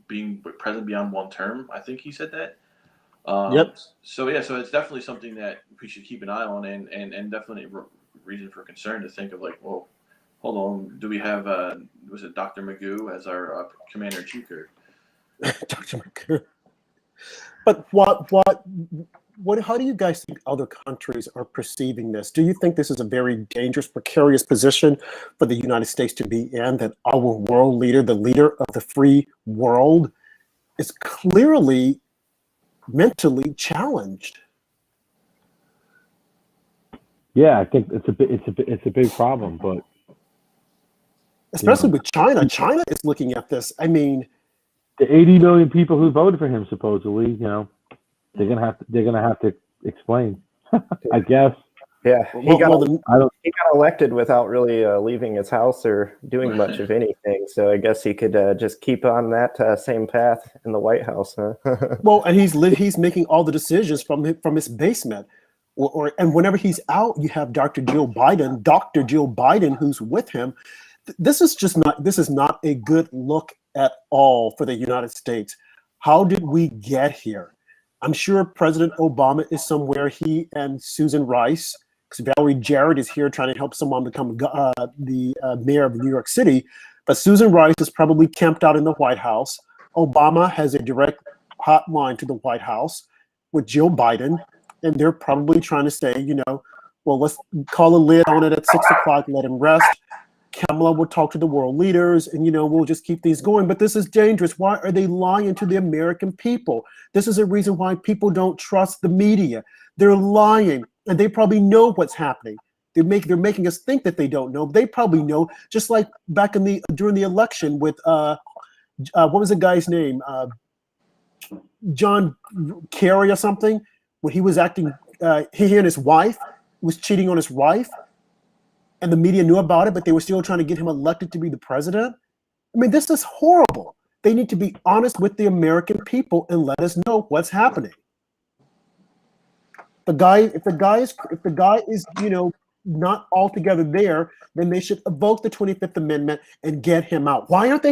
being president beyond one term. I think he said that. Yep. So it's definitely something that we should keep an eye on, and definitely a reason for concern to think of Hold on. Do we have was it Dr. Magoo as our commander in chief here? Dr. McCurry. But how do you guys think other countries are perceiving this? Do you think this is a very dangerous, precarious position for the United States to be in, that our world leader, the leader of the free world, is clearly mentally challenged? Yeah, I think it's a big problem, but Especially with China. China is looking at this. I mean, the 80 million people who voted for him, supposedly, they're gonna have to explain. I guess. Yeah, he got I elected without really leaving his house or doing much of anything. So I guess he could just keep on that same path in the White House, huh? well, and he's making all the decisions from his basement, and whenever he's out, you have Dr. Jill Biden, who's with him. This is not a good look at all for the United States. How did we get here? I'm sure President Obama is somewhere. He and Susan Rice, because Valerie Jarrett is here trying to help someone become the mayor of New York City. But Susan Rice is probably camped out in the White House. Obama has a direct hotline to the White House with Jill Biden, and they're probably trying to say, well, let's call a lid on it at 6 o'clock, let him rest. Kamala will talk to the world leaders, and we'll just keep these going. But this is dangerous. Why are they lying to the American people? This is a reason why people don't trust the media. They're lying, and they probably know what's happening. They're making us think that they don't know. They probably know. Just like back during the election with what was the guy's name? John Kerry or something. When he was acting, he and his wife was cheating on his wife. And the media knew about it, but they were still trying to get him elected to be the president. I mean, this is horrible. They need to be honest with the American people and let us know what's happening. If the guy is, not altogether there, then they should evoke the 25th Amendment and get him out. Why aren't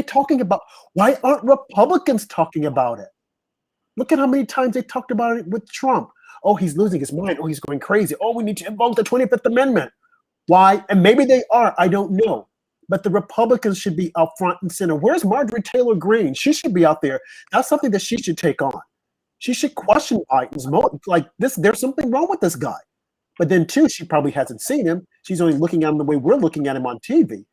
Republicans talking about it? Look at how many times they talked about it with Trump. Oh, he's losing his mind. Oh, he's going crazy. Oh, we need to invoke the 25th Amendment. Why? And maybe they are. I don't know. But the Republicans should be out front and center. Where's Marjorie Taylor Greene? She should be out there. That's something that she should take on. She should question Biden's motive. Like this, there's something wrong with this guy. But then, too, she probably hasn't seen him. She's only looking at him the way we're looking at him on TV.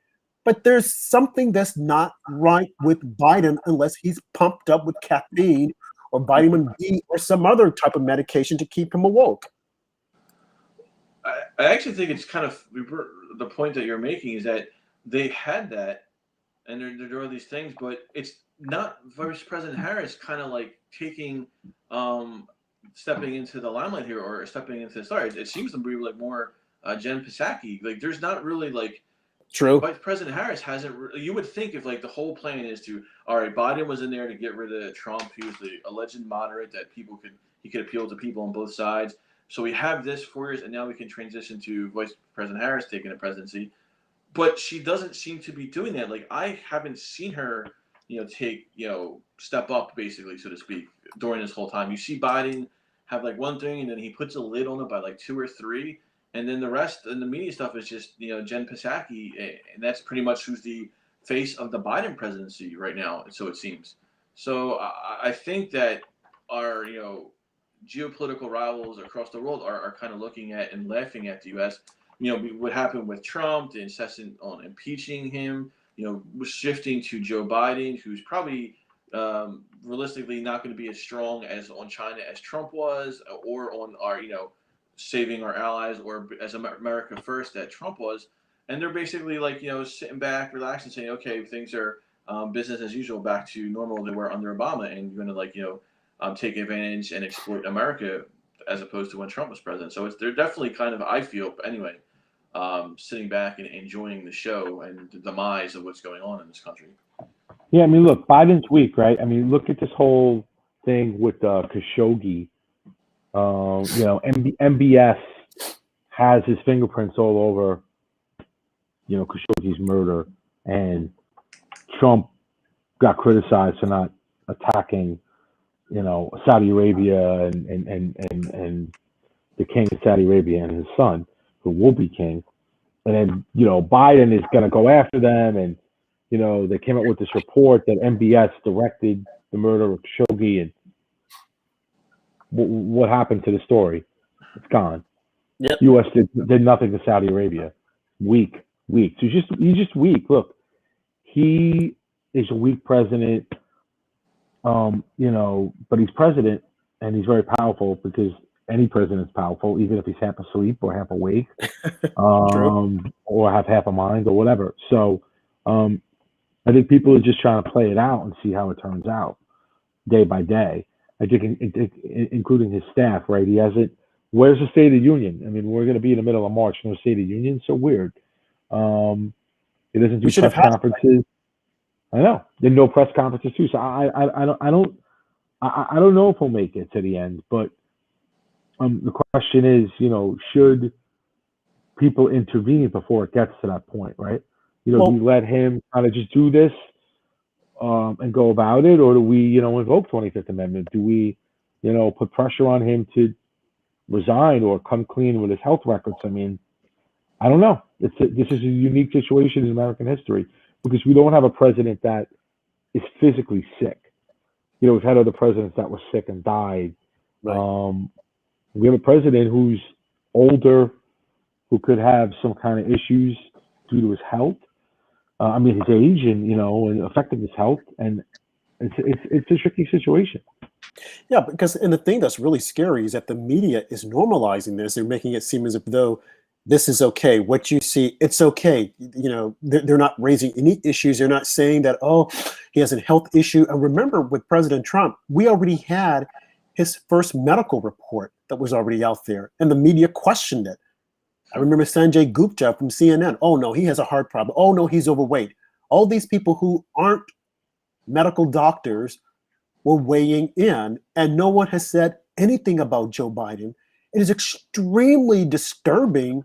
But there's something that's not right with Biden unless he's pumped up with caffeine or vitamin B or some other type of medication to keep him awoke. I actually think it's kind of the point that you're making is that they had that and they're doing these things, but it's not Vice President Harris kind of like stepping into the limelight here or stepping into the stars. It seems to be like more Jen Psaki. Like there's not really like true. Vice President Harris hasn't. You would think if like the whole plan is to all right, Biden was in there to get rid of Trump. He was the alleged moderate that he could appeal to people on both sides. So we have this 4 years, and now we can transition to Vice President Harris taking the presidency. But she doesn't seem to be doing that. Like I haven't seen her, step up basically, so to speak, during this whole time. You see Biden have like one thing, and then he puts a lid on it by like 2 or 3, and then the rest and the media stuff is just Jen Psaki, and that's pretty much who's the face of the Biden presidency right now. So it seems. So I think that our geopolitical rivals across the world are kind of looking at and laughing at the U.S. What happened with Trump, the insistence on impeaching him, shifting to Joe Biden, who's probably realistically not going to be as strong as on China as Trump was, or on our, saving our allies, or as America first that Trump was. And they're basically like, sitting back, relaxing, saying, okay, things are business as usual, back to normal they were under Obama, and you're going to take advantage and exploit America as opposed to when Trump was president. So they're definitely kind of, I feel anyway, sitting back and enjoying the show and the demise of what's going on in this country. Yeah, I mean, look, Biden's weak, right? I mean, look at this whole thing with Khashoggi. MBS has his fingerprints all over, Khashoggi's murder, and Trump got criticized for not attacking Saudi Arabia and the king of Saudi Arabia and his son, who will be king. and then Biden is going to go after them, and they came out with this report that MBS directed the murder of Khashoggi, and what happened to the story? It's gone. Yep. U.S. did nothing to Saudi Arabia. Weak. So he's just weak. Look, he is a weak president, but he's president, and he's very powerful because any president's powerful, even if he's half asleep or half awake, or have half a mind or whatever. So I think people are just trying to play it out and see how it turns out day by day. I think, including his staff, right? He hasn't. Where's the State of the Union? I mean, we're going to be in the middle of March. No State of the Union. So weird. He doesn't do press conferences. I know. There are no press conferences too. So I don't know if he'll make it to the end. But the question is, should people intervene before it gets to that point, right? Do we let him kind of just do this and go about it, or do we, invoke 25th Amendment? Do we, put pressure on him to resign or come clean with his health records? I mean, I don't know. This is a unique situation in American history because we don't have a president that is physically sick. We've had other presidents that were sick and died. Right. We have a president who's older, who could have some kind of issues due to his health. His age and affecting his health, and it's a tricky situation. Yeah, and the thing that's really scary is that the media is normalizing this. They're making it seem as if though this is okay. What you see, it's okay. They're not raising any issues. They're not saying that, oh, he has a health issue. And remember, with President Trump, we already had his first medical report that was already out there, and the media questioned it. I remember Sanjay Gupta from CNN. Oh, no, he has a heart problem. Oh, no, he's overweight. All these people who aren't medical doctors were weighing in, and no one has said anything about Joe Biden. It is extremely disturbing,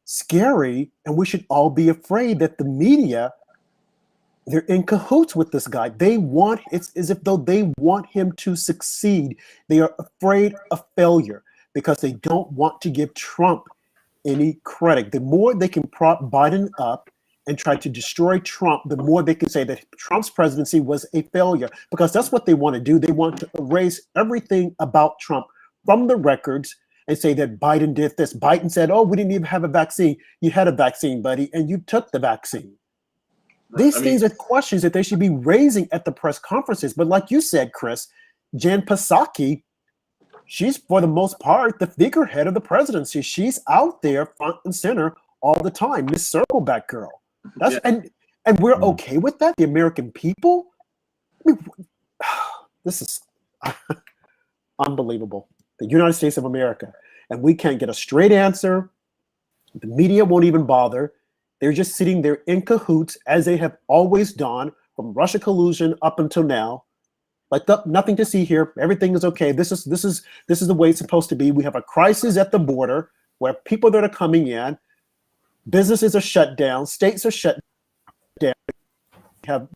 scary, and we should all be afraid that the media, they're in cahoots with this guy. It's as if though they want him to succeed. They are afraid of failure because they don't want to give Trump any credit. The more they can prop Biden up and try to destroy Trump, the more they can say that Trump's presidency was a failure, because that's what they want to do. They want to erase everything about Trump from the records and say that Biden did this. Biden said, oh, we didn't even have a vaccine. You had a vaccine, buddy, and you took the vaccine. These things are questions that they should be raising at the press conferences. But like you said, Chris, Jen Psaki, she's, for the most part, the figurehead of the presidency. She's out there front and center all the time. Miss Circleback girl. And we're okay with that, the American people? I mean, this is unbelievable. The United States of America. And we can't get a straight answer. The media won't even bother. They're just sitting there in cahoots, as they have always done, from Russia collusion up until now. Like nothing to see here. Everything is okay. This is the way it's supposed to be. We have a crisis at the border where people that are coming in, businesses are shut down, states are shut down. We have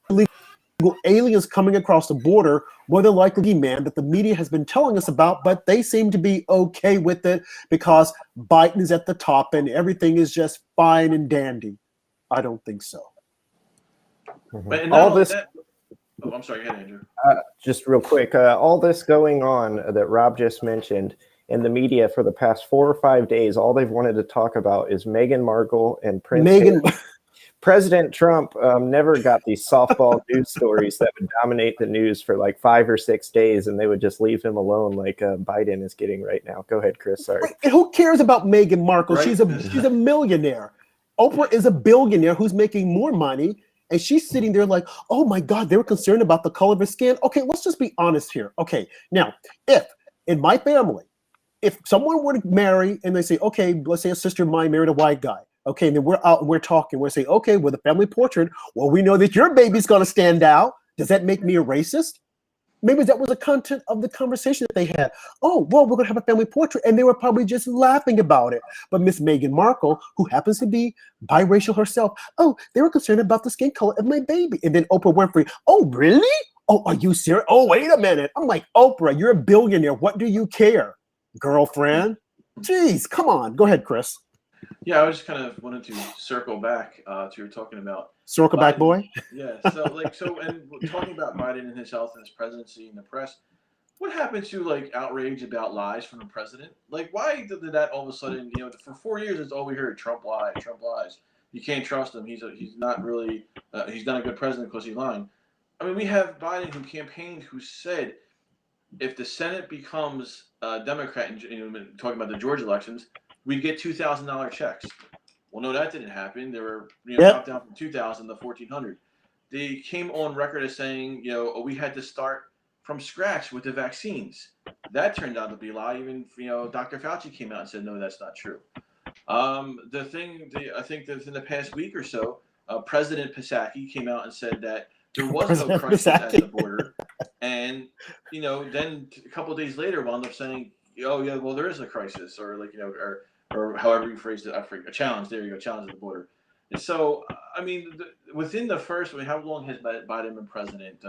illegal aliens coming across the border, more than likely man that the media has been telling us about, but they seem to be okay with it because Biden is at the top and everything is just fine and dandy. I don't think so. But all this. Oh, I'm sorry. Go ahead, Andrew. Just real quick, all this going on that Rob just mentioned in the media for the past 4 or 5 days, all they've wanted to talk about is Meghan Markle and Prince Harry. President Trump never got these softball news stories that would dominate the news for like 5 or 6 days, and they would just leave him alone like Biden is getting right now. Go ahead, Chris. Sorry. Wait, who cares about Meghan Markle? Right. She's a millionaire. Oprah is a billionaire who's making more money. And she's sitting there like, oh my God, they were concerned about the color of his skin. Okay, let's just be honest here. Okay, now, if in my family, if someone were to marry and they say, okay, let's say a sister of mine married a white guy. Okay, and then we're out and we're talking. We're saying, okay, with a family portrait, well, we know that your baby's going to stand out. Does that make me a racist? Maybe that was the content of the conversation that they had. Oh, well, we're going to have a family portrait. And they were probably just laughing about it. But Miss Meghan Markle, who happens to be biracial herself, oh, they were concerned about the skin color of my baby. And then Oprah Winfrey, oh, really? Oh, are you serious? Oh, wait a minute. I'm like, Oprah, you're a billionaire. What do you care, girlfriend? Jeez, come on. Go ahead, Chris. Yeah, I was just kind of wanted to circle back to you were talking about Circle back, Biden. boy. Yeah, and talking about Biden and his health and his presidency and the press. What happened to like outrage about lies from the president? Like, why did that all of a sudden? For 4 years, it's all we heard: Trump lied, Trump lies. You can't trust him. He's not really he's not a good president because he's lying. I mean, we have Biden who campaigned, who said if the Senate becomes Democrat, and talking about the Georgia elections, we'd get $2,000 checks. Well, no, that didn't happen. They were dropped down from 2,000 to 1,400. They came on record as saying, we had to start from scratch with the vaccines. That turned out to be a lie. Even Dr. Fauci came out and said, no, that's not true. I think that in the past week or so, President Psaki came out and said that there was no crisis at the border, and then a couple of days later, wound up saying, "Oh yeah, well there is a crisis," or or however you phrased it, I forget, a challenge. There you go, challenge at the border. And so, I mean, within the first, how long has Biden been president?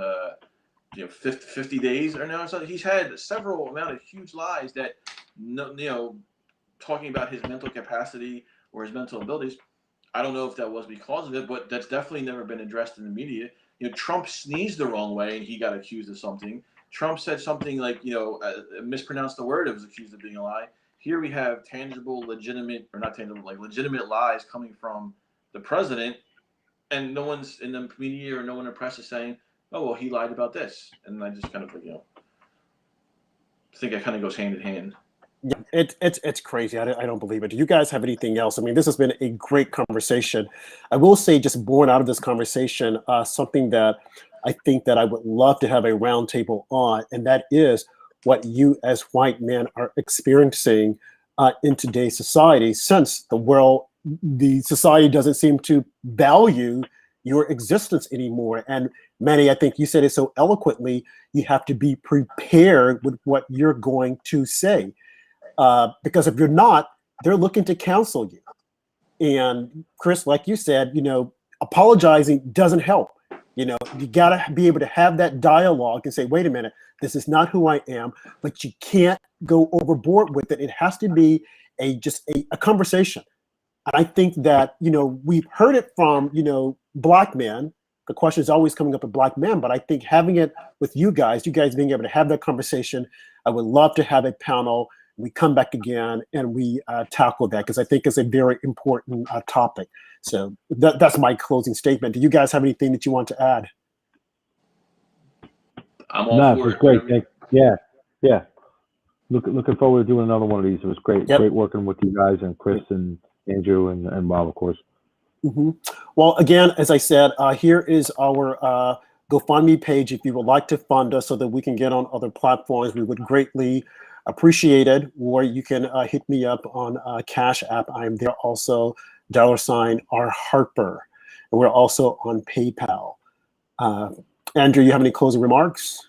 50 days or now. So he's had several amount of huge lies that, talking about his mental capacity or his mental abilities. I don't know if that was because of it, but that's definitely never been addressed in the media. Trump sneezed the wrong way and he got accused of something. Trump said something like, mispronounced the word. It was accused of being a lie. Here we have legitimate lies coming from the president, and no one's in the media or no one in the press is saying, "Oh, well, he lied about this." And I just kind of, think it kind of goes hand in hand. Yeah, it's crazy. I don't believe it. Do you guys have anything else? I mean, this has been a great conversation. I will say, just born out of this conversation, something that I think that I would love to have a roundtable on, and that is what you as white men are experiencing in today's society, since the society doesn't seem to value your existence anymore. And Manny, I think you said it so eloquently, you have to be prepared with what you're going to say. Because if you're not, they're looking to cancel you. And Chris, like you said, apologizing doesn't help. You got to be able to have that dialogue and say, wait a minute, this is not who I am, but you can't go overboard with it. It has to be just a conversation. And I think that, we've heard it from, Black men. The question is always coming up with Black men, but I think having it with you guys being able to have that conversation, I would love to have a panel. We come back again and we tackle that, because I think it's a very important topic. So that's my closing statement. Do you guys have anything that you want to add? I'm all for it. Great. Yeah. Looking forward to doing another one of these. It was great. Yep. Great working with you guys and Chris and Andrew and Rob, of course. Mm-hmm. Well, again, as I said, here is our GoFundMe page. If you would like to fund us so that we can get on other platforms, we would greatly appreciate it. Or you can hit me up on Cash App. I'm there also, $R Harper. And we're also on PayPal. Andrew, you have any closing remarks?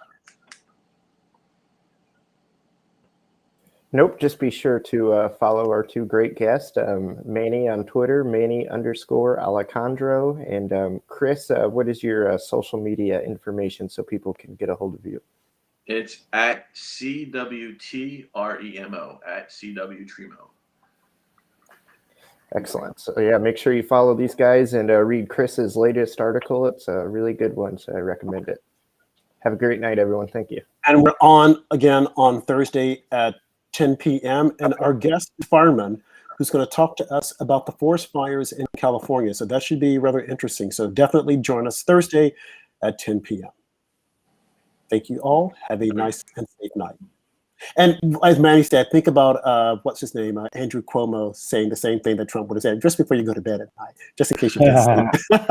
Nope, just be sure to follow our two great guests, Manny on Twitter, Manny_Alejandro, and Chris, what is your social media information so people can get a hold of you? It's at CWTREMO, at CWTREMO. Excellent. So yeah, make sure you follow these guys and read Chris's latest article. It's a really good one, so I recommend it. Have a great night, everyone. Thank you. And we're on again on Thursday at 10 p.m. And our guest is fireman who's going to talk to us about the forest fires in California. So that should be rather interesting. So definitely join us Thursday at 10 p.m. Thank you all. Have a nice and safe night. And as Manny said, think about, what's his name, Andrew Cuomo saying the same thing that Trump would have said just before you go to bed at night, just in case you can't sleep.